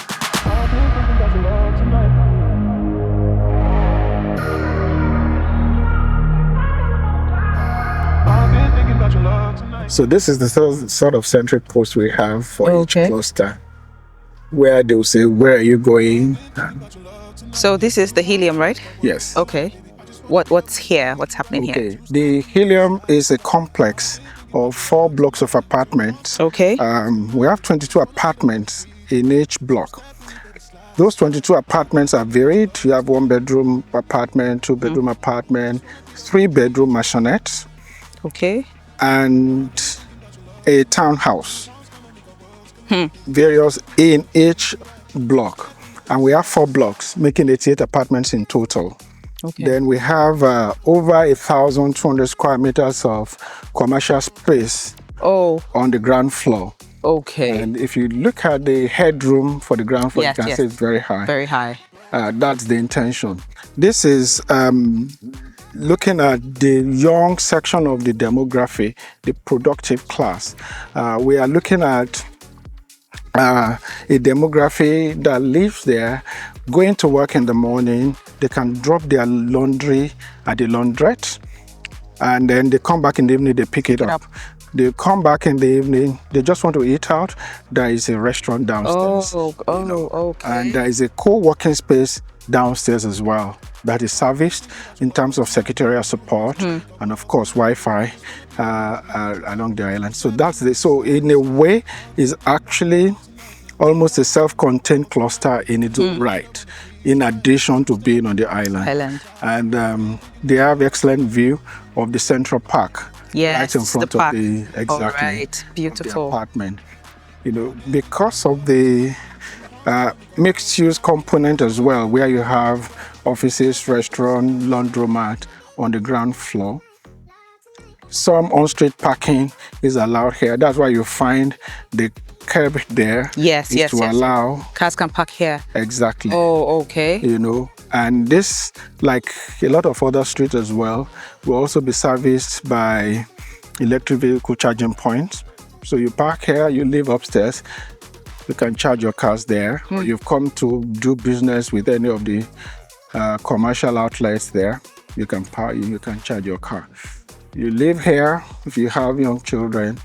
So this is the sort of centric post we have for each cluster, where they'll say, where are you going? So this is the Helium, right? Yes. Okay. What's here? What's happening here? The Helium is a complex of 4 blocks of apartments. Okay. We have 22 apartments in each block. Those 22 apartments are varied. You have 1-bedroom apartment, 2-bedroom apartment, 3-bedroom maisonette. Okay. And a townhouse. Various in each block. And we have 4 blocks, making 88 apartments in total. Okay. Then we have over 1,200 square meters of commercial space on the ground floor. Okay. And if you look at the headroom for the ground floor, you can see it's very high. Very high. That's the intention. This is looking at the young section of the demography, the productive class. We are looking at a demography that lives there, going to work in the morning. They can drop their laundry at the laundrette, and then they come back in the evening, they pick it up. They come back in the evening, they just want to eat out. There is a restaurant downstairs. Okay. And there is a co-working space downstairs as well that is serviced in terms of secretarial support and of course Wi-Fi along the island. So so in a way is actually almost a self-contained cluster in its own right, in addition to being on the island. And they have excellent view of the Central Park. Yes, right in front of the beautiful of the apartment. Because of the mixed-use component as well, where you have offices, restaurant, laundromat on the ground floor. Some on-street parking is allowed here. That's why you find the curb there. Yes. To allow cars can park here. Exactly. Oh, okay. And this, like a lot of other streets as well, will also be serviced by electric vehicle charging points. So you park here, you live upstairs, You can charge your cars there. Or you've come to do business with any of the commercial outlets there. You can charge your car. You live here. If you have young children,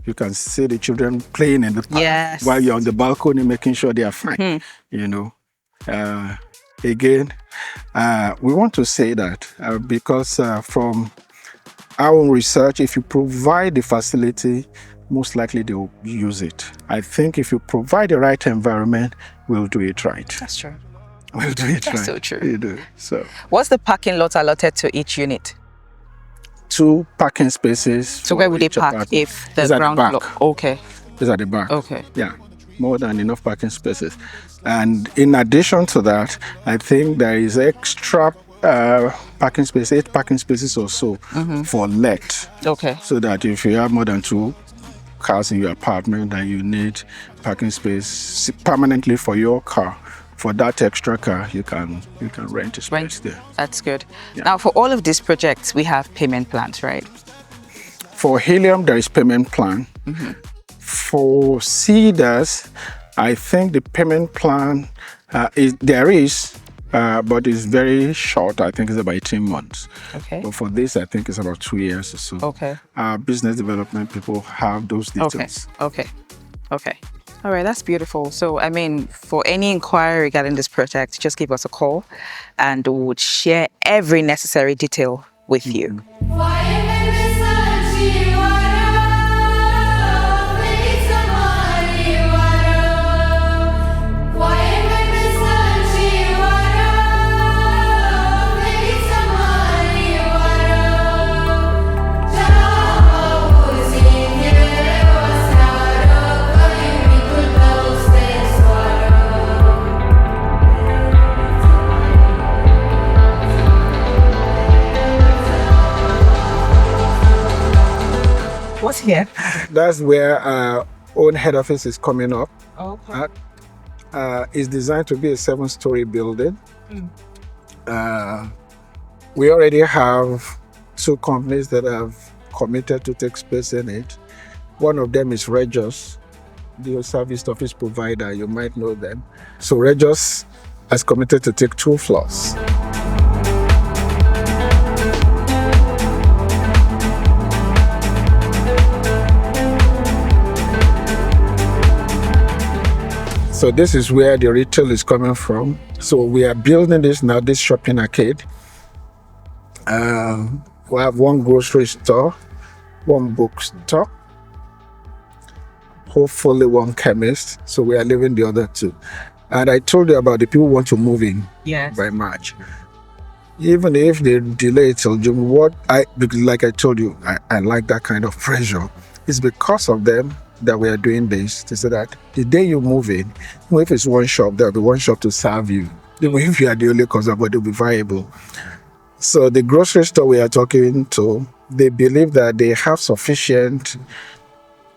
you can see the children playing in the park while you're on the balcony, making sure they are fine. Again, we want to say that because from our own research, if you provide the facility, most likely they will use it. I think if you provide the right environment, we'll do it right. That's true. We'll do it right. That's so true. You do. So, what's the parking lot allotted to each unit? 2 parking spaces. So where would they park if the ground floor? Okay. It's at the back. Okay. Yeah, more than enough parking spaces. And in addition to that, I think there is extra parking space, 8 parking spaces or so for let. Okay. So that if you have more than 2 cars in your apartment and you need parking space permanently for your car, for that extra car, you can rent a space there. That's good. Yeah. Now, for all of these projects, we have payment plans, right? For Helium, there is payment plan. For Cedars, I think the payment plan there is, but it's very short. I think it's about 18 months. Okay. But for this, I think it's about 2 years or so. Okay. Business development people have those details. Okay. All right, that's beautiful. So, I mean, for any inquiry regarding this project, just give us a call and we would share every necessary detail with you. What's here? That's where our own head office is coming up. Okay. It's designed to be a 7-story building. We already have 2 companies that have committed to take space in it. One of them is Regis, the service office provider. You might know them. So Regis has committed to take 2 floors. So this is where the retail is coming from. So we are building this now, this shopping arcade. We have 1 grocery store, 1 bookstore, hopefully 1 chemist. So we are leaving the other 2. And I told you about the people who want to move in by March. Even if they delay it till June, because like I told you, I like that kind of pressure. It's because of them that we are doing this, to say that the day you move in, even if it's 1 shop, there'll be 1 shop to serve you. Even if you are the only customer, it'll be viable. So the grocery store we are talking to, they believe that they have sufficient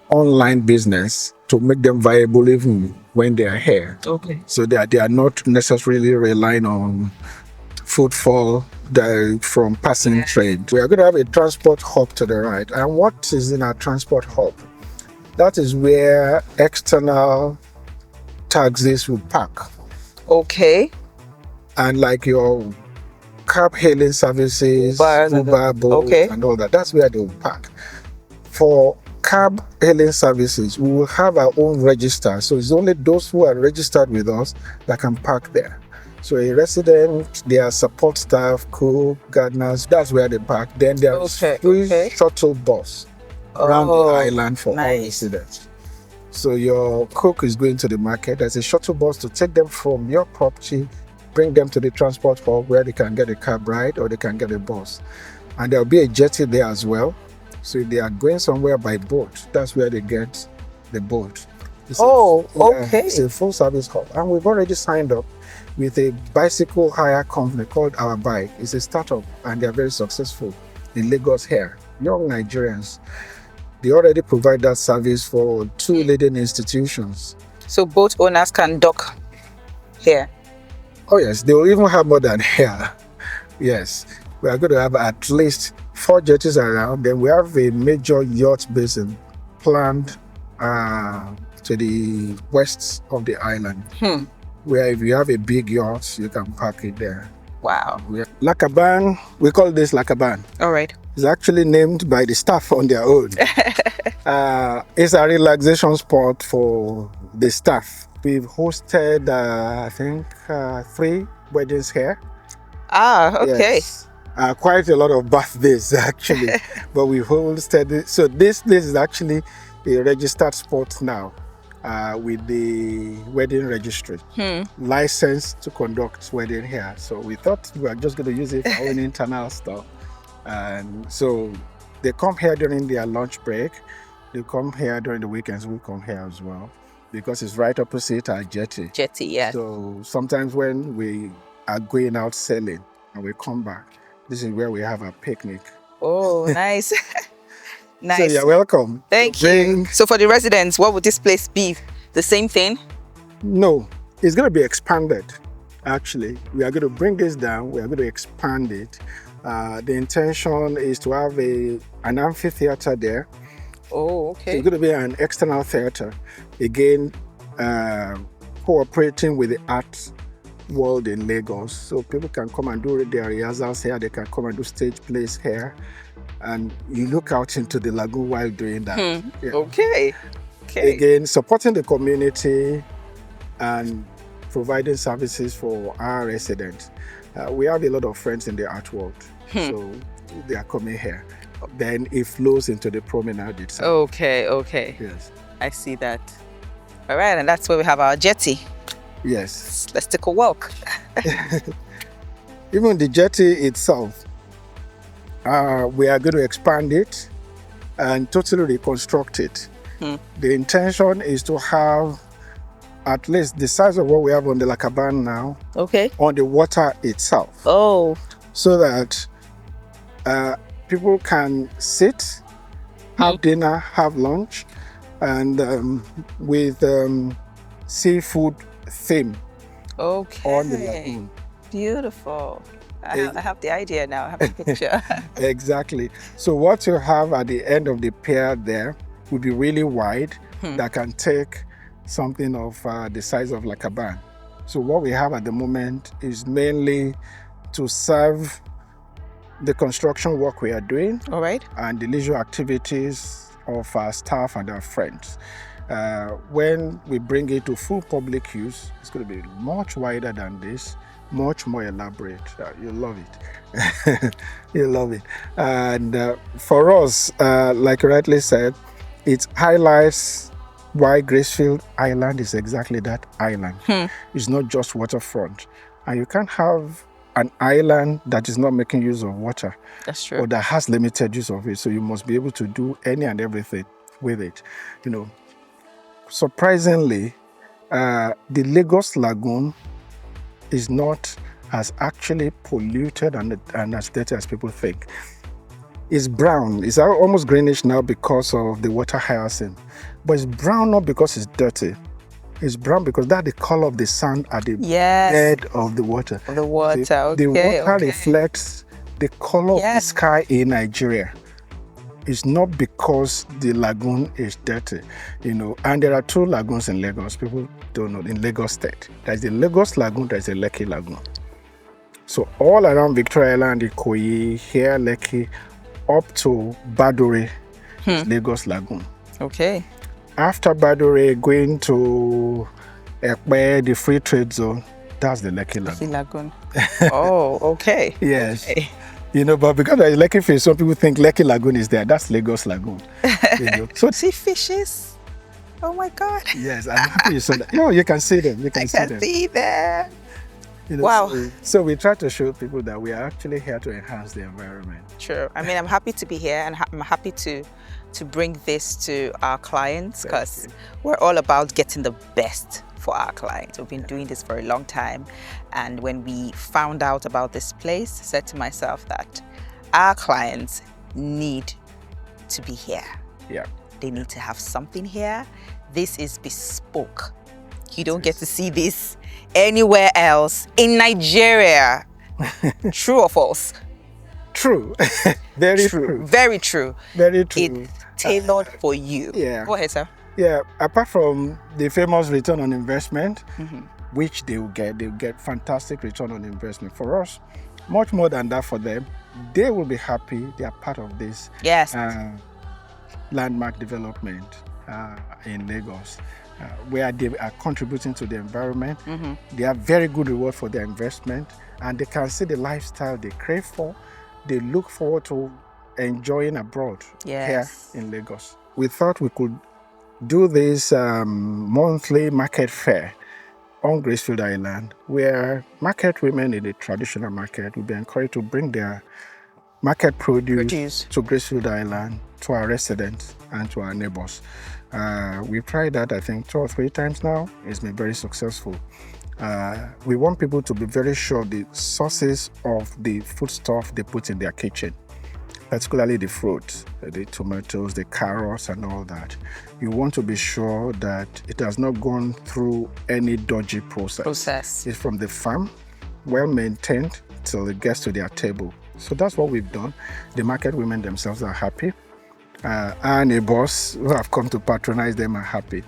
online business to make them viable even when they are here. Okay. So they are not necessarily relying on footfall from passing trade. We are going to have a transport hub to the right. And what is in our transport hub? That is where external taxis will park. Okay. And like your cab hailing services, Uber, Bolt, and all that, that's where they will park. For cab hailing services, we will have our own register. So it's only those who are registered with us that can park there. So a resident, their support staff, cook, gardeners, that's where they park. Then there's free shuttle bus around the island for all residents. So your cook is going to the market. There's a shuttle bus to take them from your property, bring them to the transport hub where they can get a cab ride or they can get a bus. And there'll be a jetty there as well. So if they are going somewhere by boat, that's where they get the boat. It's a full service hub. And we've already signed up with a bicycle hire company called Our Bike. It's a startup and they're very successful in Lagos here. Young Nigerians. They already provide that service for 2 leading institutions. So boat owners can dock here? Oh yes, they will even have more than here. Yes, we are going to have at least 4 jetties around. Then we have a major yacht basin planned to the west of the island, where if you have a big yacht, you can park it there. Wow. Lakaban, we call this Lakaban. All right. It's actually named by the staff on their own. It's a relaxation spot for the staff. We've hosted, I think, 3 weddings here. Ah, okay. Yes. Quite a lot of birthdays, actually. But we hosted it. So this place is actually a registered spot now with the wedding registry. Licensed to conduct wedding here. So we thought we were just going to use it for our own internal stuff. And so they come here during their lunch break. They come here during the weekends. We come here as well because it's right opposite our jetty. Jetty, yeah. So sometimes when we are going out selling and we come back, this is where we have a picnic. Oh, nice. Nice. So you're welcome. Thank you. So for the residents, what would this place be? The same thing? No, it's going to be expanded. Actually, we are going to bring this down. We are going to expand it. The intention is to have an amphitheater there. Oh, okay. So it's going to be an external theater. Again, cooperating with the art world in Lagos. So people can come and do their rehearsals here. They can come and do stage plays here. And you look out into the lagoon while doing that. Yeah. Okay. Again, supporting the community and providing services for our residents. We have a lot of friends in the art world. So they are coming here. Then it flows into the promenade itself. Okay. Yes. I see that. All right, and that's where we have our jetty. Yes. Let's take a walk. Even the jetty itself, we are going to expand it and totally reconstruct it. The intention is to have at least the size of what we have on the Lakaban now on the water itself. Oh. So that people can sit, have dinner, have lunch, and with seafood theme on the lagoon. Beautiful. I have the idea now. I have the picture. Exactly. So what you have at the end of the pier there will be really wide that can take something of the size of Lakaban. So what we have at the moment is mainly to serve the construction work we are doing. All right. And the leisure activities of our staff and our friends. When we bring it to full public use, it's going to be much wider than this, much more elaborate. You'll love it. You'll love it. And for us, like you rightly said, it highlights why Gracefield Island is exactly that island. It's not just waterfront. And you can't have an island that is not making use of water. That's true. Or that has limited use of it. So you must be able to do any and everything with it. You know, surprisingly, the Lagos Lagoon is not as actually polluted and as dirty as people think. It's brown. It's almost greenish now because of the water hyacinth. But it's brown not because it's dirty. It's brown because that's the color of the sand at the bed of the water. The water, The water reflects the color of the sky in Nigeria. It's not because the lagoon is dirty, you know. And there are 2 lagoons in Lagos. People don't know, in Lagos State. There's the Lagos Lagoon, there's the Lekki Lagoon. So all around Victoria Island, Ikoyi, here Lekki, up to Badore, is Lagos Lagoon. Okay. After Badore, going to Ekpe, the free trade zone, that's the Lekki Lagoon. Oh, okay. Yes. Okay. You know, but because there is Lekki fish, some people think Lekki Lagoon is there. That's Lagos Lagoon. You know? So see fishes? Oh my God. Yes, I'm happy you saw that. You know, you can see them. You can see them. I can see them. You know, wow. So we try to show people that we are actually here to enhance the environment. True. I mean, I'm happy to be here, and I'm happy to bring this to our clients, because we're all about getting the best for our clients. We've been doing this for a long time, and when we found out about this place, I said to myself that our clients need to be here. Yeah. They need to have something here. This is bespoke. You don't get to see this anywhere else in Nigeria. True or false? True. Very true. Very true. Very true. It's tailored for you. Yeah. Go ahead, sir. Yeah, apart from the famous return on investment, which they'll get fantastic return on investment. For us, much more than that for them. They will be happy. They are part of this Yes. landmark development in Lagos, where they are contributing to the environment. They have very good reward for their investment, and they can see the lifestyle they crave for. They look forward to enjoying abroad Yes. here in Lagos. We thought we could do this monthly market fair on Gracefield Island, where market women in the traditional market will be encouraged to bring their market produce to Gracefield Island, to our residents and to our neighbors. We've tried that, I think, 2 or 3 times now. It's been very successful. We want people to be very sure the sources of the foodstuff they put in their kitchen, particularly the fruit, the tomatoes, the carrots, and all that. You want to be sure that it has not gone through any dodgy process. It's from the farm, well maintained, till it gets to their table. So that's what we've done. The market women themselves are happy. Our neighbors who have come to patronize them are happy.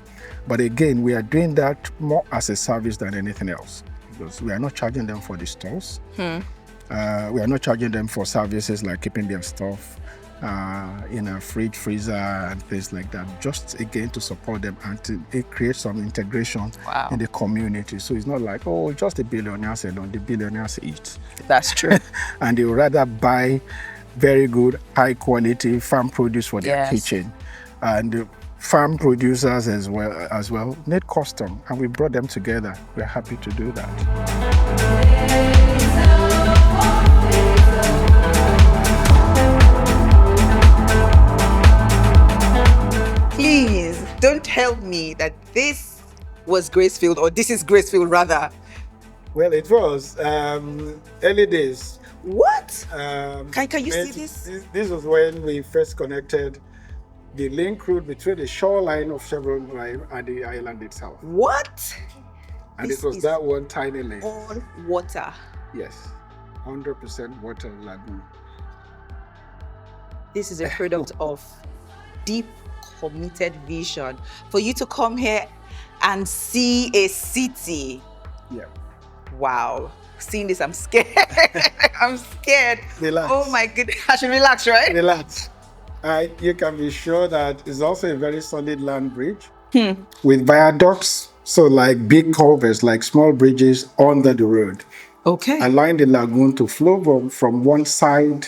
But again, we are doing that more as a service than anything else, because we are not charging them for the stores. We are not charging them for services like keeping their stuff in a fridge, freezer, and things like that. Just again to support them and to create some integration in the community. So it's not like, oh, just the billionaires alone. The billionaires eat. That's true. And they would rather buy very good, high quality farm produce for their kitchen. And the farm producers as well need custom, and we brought them together. We're happy to do that. Please don't tell me that this was Gracefield, or this is Gracefield rather. Well, it was early days. What? Can you see this? This was when we first connected the link road between the shoreline of Chevron Island and the island itself. What? And This it was is that one tiny lake. All water. Yes, 100% water lagoon. This is a product of deep, committed vision. For you to come here and see a city. Yeah. Wow. Seeing this, I'm scared. I'm scared. Relax. Oh my goodness. I should relax, right? Relax. You can be sure that it's also a very solid land bridge with viaducts. So like big culverts, like small bridges under the road. Okay. Allowing the lagoon to flow from one side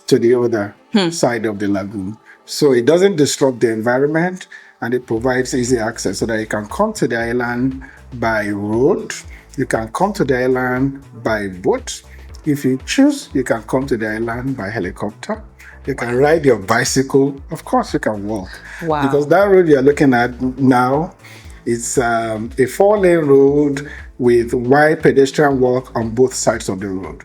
to the other side of the lagoon. So it doesn't disrupt the environment, and it provides easy access so that you can come to the island by road. You can come to the island by boat. If you choose, you can come to the island by helicopter. You can ride your bicycle. Of course, you can walk. Wow. Because that road you're looking at now, it's a 4-lane road with wide pedestrian walk on both sides of the road.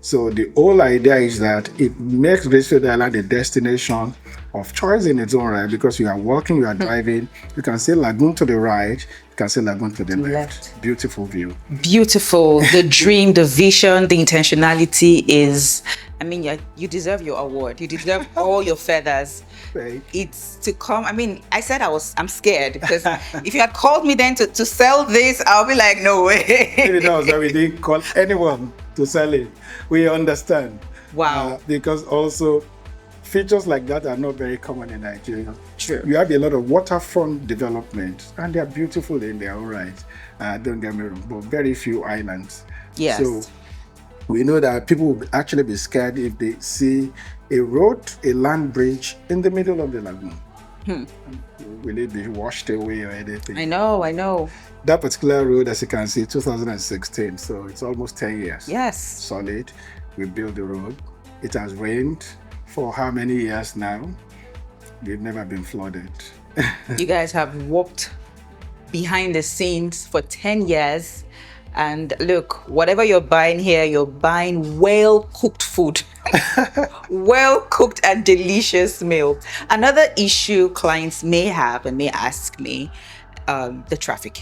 So the whole idea is that it makes Gracefield Island a destination of choice in its own right, because you are walking, you are driving, you can see lagoon to the right, you can see lagoon to the left. Beautiful view. Beautiful. The dream, the vision, the intentionality is, I mean, you deserve your award. You deserve all your feathers. Right. It's to come. I mean, I said I'm scared, because if you had called me then to sell this, I'll be like, no way. Maybe that was why we didn't call anyone to sell it. We understand. Wow. Because also, features like that are not very common in Nigeria. True. You have a lot of waterfront development, and they are beautiful in their own right. Don't get me wrong, but very few islands. Yes. So we know that people will actually be scared if they see a road, a land bridge in the middle of the lagoon. Will it be washed away or anything? I know. That particular road, as you can see, 2016, so it's almost 10 years. Yes. Solid. We built the road. It has rained for how many years now? We've never been flooded. You guys have walked behind the scenes for 10 years. And look, whatever you're buying here, you're buying well-cooked food. Well-cooked and delicious meal. Another issue clients may have and may ask me, the traffic.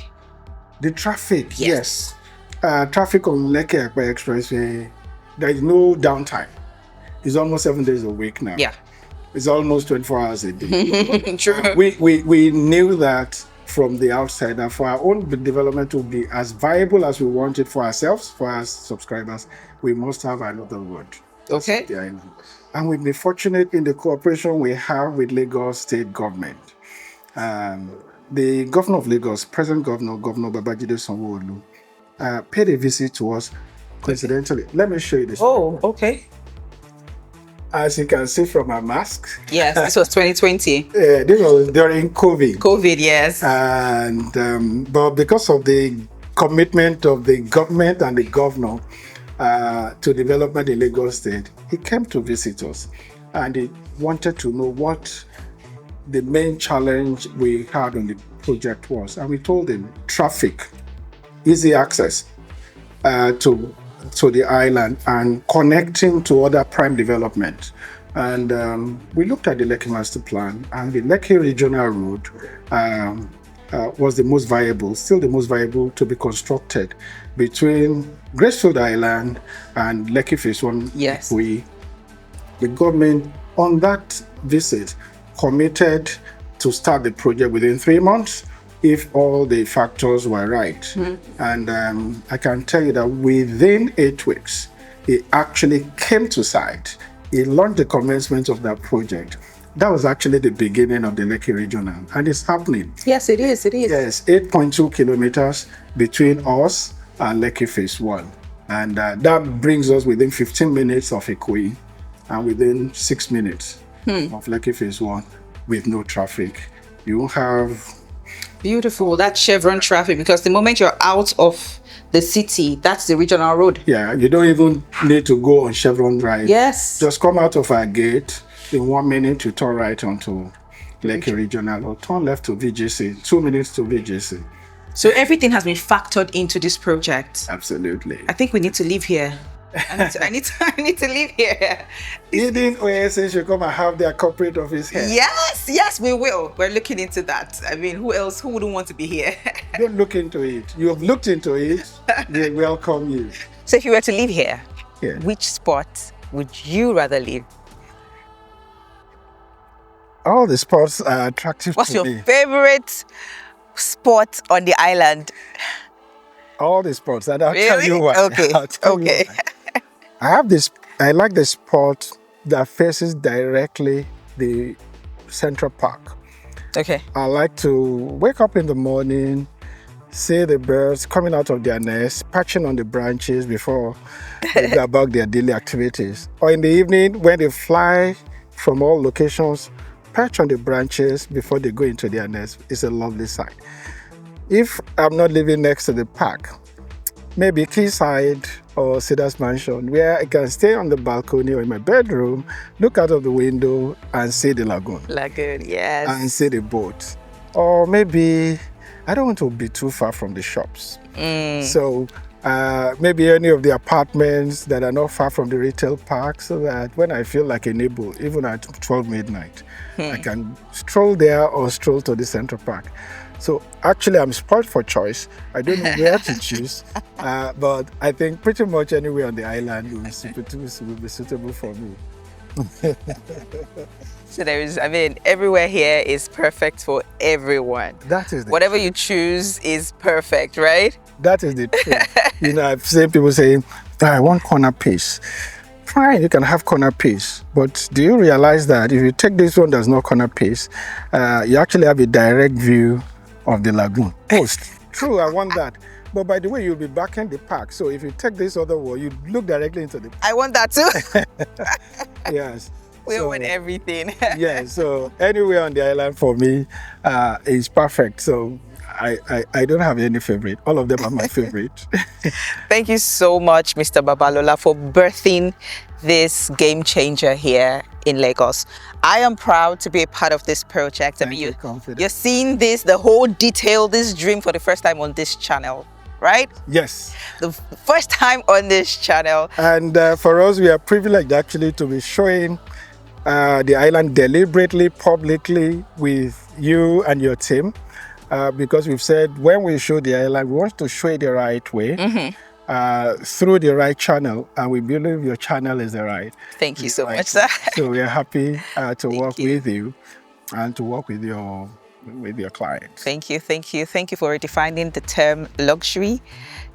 The traffic, yes. Traffic on Lekki Akpa Expressway, there is no downtime. It's almost 7 days a week now. Yeah. It's almost 24 hours a day. True. We knew that from the outside that for our own development to be as viable as we want it for ourselves, for our subscribers, we must have another road. Okay. The island. And we've been fortunate in the cooperation we have with Lagos State Government. The Governor of Lagos, present Governor Babajide Sanwo-Olu, paid a visit to us coincidentally. Let me show you this. Oh, okay. As you can see from our mask. Yes, this was 2020. This was during COVID. COVID, yes. And but because of the commitment of the government and the governor to development in Lagos State, he came to visit us, and he wanted to know what the main challenge we had on the project was. And we told him traffic, easy access to the island, and connecting to other prime development. And we looked at the Lekki Master Plan, and the Lekki Regional Road was the most viable, still the most viable to be constructed between Gracefield Island and Lekki Phase 1. Yes. The government on that visit committed to start the project within 3 months if all the factors were right. Mm-hmm. And I can tell you that within 8 weeks, he actually came to site. He launched the commencement of that project. That was actually the beginning of the Lekki Regional, and it's happening. Yes, it is. It is. Yes, 8.2 kilometers between us and Lekki Phase 1. And that brings us within 15 minutes of Ikoyi and within 6 minutes of Lekki Phase 1 with no traffic. You have... Beautiful, that Chevron traffic, because the moment you're out of the city, that's the regional road. Yeah, you don't even need to go on Chevron Drive. Yes. Just come out of our gate. In 1 minute, you turn right onto Lekki Regional, or turn left to VGC, 2 minutes to VGC. So everything has been factored into this project. Absolutely. I think we need to live here. I need to live here. Eden OSA should come and have their corporate office here. Yes, we will. We're looking into that. I mean, who wouldn't want to be here? Don't look into it. You have looked into it. We welcome you. So if you were to live here, yeah, which spot would you rather live? All the spots are attractive What's to me. your favorite spot on the island? All the spots, and I'll Really? tell you why. Okay. Okay. I like the spot that faces directly the Central Park. Okay. I like to wake up in the morning, see the birds coming out of their nests, perching on the branches before they go about their daily activities. Or in the evening, when they fly from all locations, perch on the branches before they go into their nest. It's a lovely sight. If I'm not living next to the park, maybe Quayside or Cedars Mansion, where I can stay on the balcony or in my bedroom, look out of the window and see the lagoon. Lagoon, yes. And see the boat. Or maybe I don't want to be too far from the shops. So maybe any of the apartments that are not far from the retail park, so that when I feel like a neighbor, even at 12 midnight, I can stroll there or stroll to the Central Park. So actually, I'm spoiled for choice. I don't know where to choose, but I think pretty much anywhere on the island will be suitable for me. So everywhere here is perfect for everyone. That is the whatever truth. you choose is perfect, right? That is the truth. I've seen people saying, I want corner piece. Fine, you can have corner piece, but do you realize that if you take this one that's not corner piece, you actually have a direct view of the lagoon? True, I want that. But by the way, you'll be back in the park. So if you take this other one, you look directly into the park. I want that too. Yes. We want everything. Yeah, so anywhere on the island for me is perfect. So I don't have any favorite. All of them are my favorite. Thank you so much, Mr. Babalola, for birthing this game changer here in Lagos. I am proud to be a part of this project. You're seeing the whole detail, this dream for the first time on this channel, right? Yes. The first time on this channel. And for us, we are privileged actually to be showing the island deliberately, publicly with you and your team. Because we've said when we show the island, we want to show it the right way. through the right channel, and we believe your channel is the right. Thank you so much, sir. So we are happy to work you. with you and to work with your clients. Thank you, thank you. Thank you for redefining the term luxury,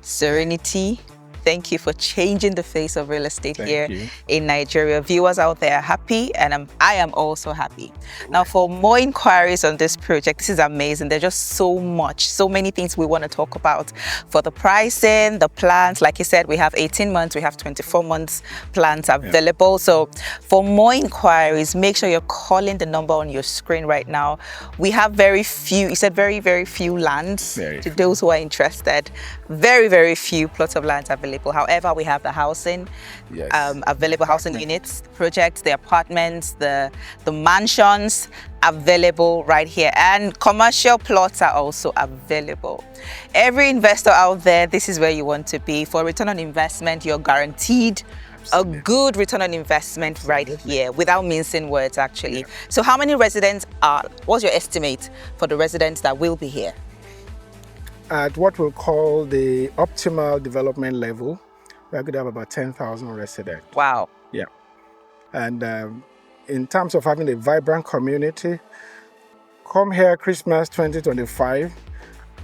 serenity. Thank you for changing the face of real estate here in Nigeria. Viewers out there are happy, and I am also happy. Now, for more inquiries on this project, this is amazing. There's just so many things we want to talk about. For the pricing, the plans, like you said, we have 18 months, we have 24 months plans available. So for more inquiries, make sure you're calling the number on your screen right now. We have very few, you said very few lands to those who are interested. Very few plots of lands available. However, we have the housing, available housing units, projects, the apartments, the mansions available right here, and commercial plots are also available. Every investor out there, this is where you want to be. For return on investment, you're guaranteed a good return on investment right here, without mincing words actually. So how many residents what's your estimate for the residents that will be here? At what we'll call the optimal development level, we're going to have about 10,000 residents. Wow. Yeah. And in terms of having a vibrant community, come here Christmas 2025,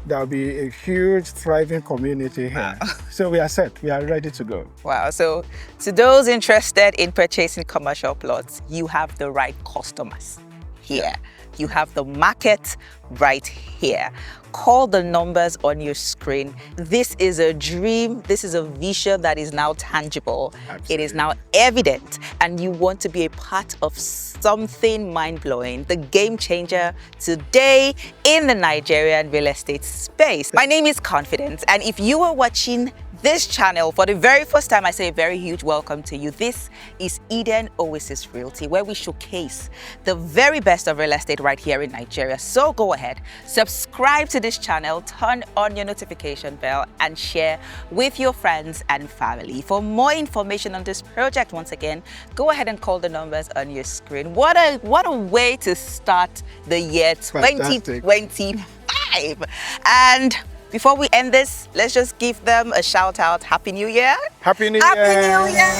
there'll be a huge thriving community here. So we are set, we are ready to go. Wow, so to those interested in purchasing commercial plots, you have the right customers here. You have the market right here. Call the numbers on your screen. This is a dream. This is a vision that is now tangible. Absolutely. It is now evident, and you want to be a part of something mind-blowing, the game changer today in the Nigerian real estate space. My name is Confidence, and if you are watching this channel for the very first time, I say a very huge welcome to you. This is Eden Oasis Realty, where we showcase the very best of real estate right here in Nigeria. So go ahead, subscribe to this channel, turn on your notification bell, and share with your friends and family. For more information on this project, once again, go ahead and call the numbers on your screen. What a way to start the year 2025. And before we end this, let's just give them a shout out. Happy New Year. Happy New Year. Happy New Year.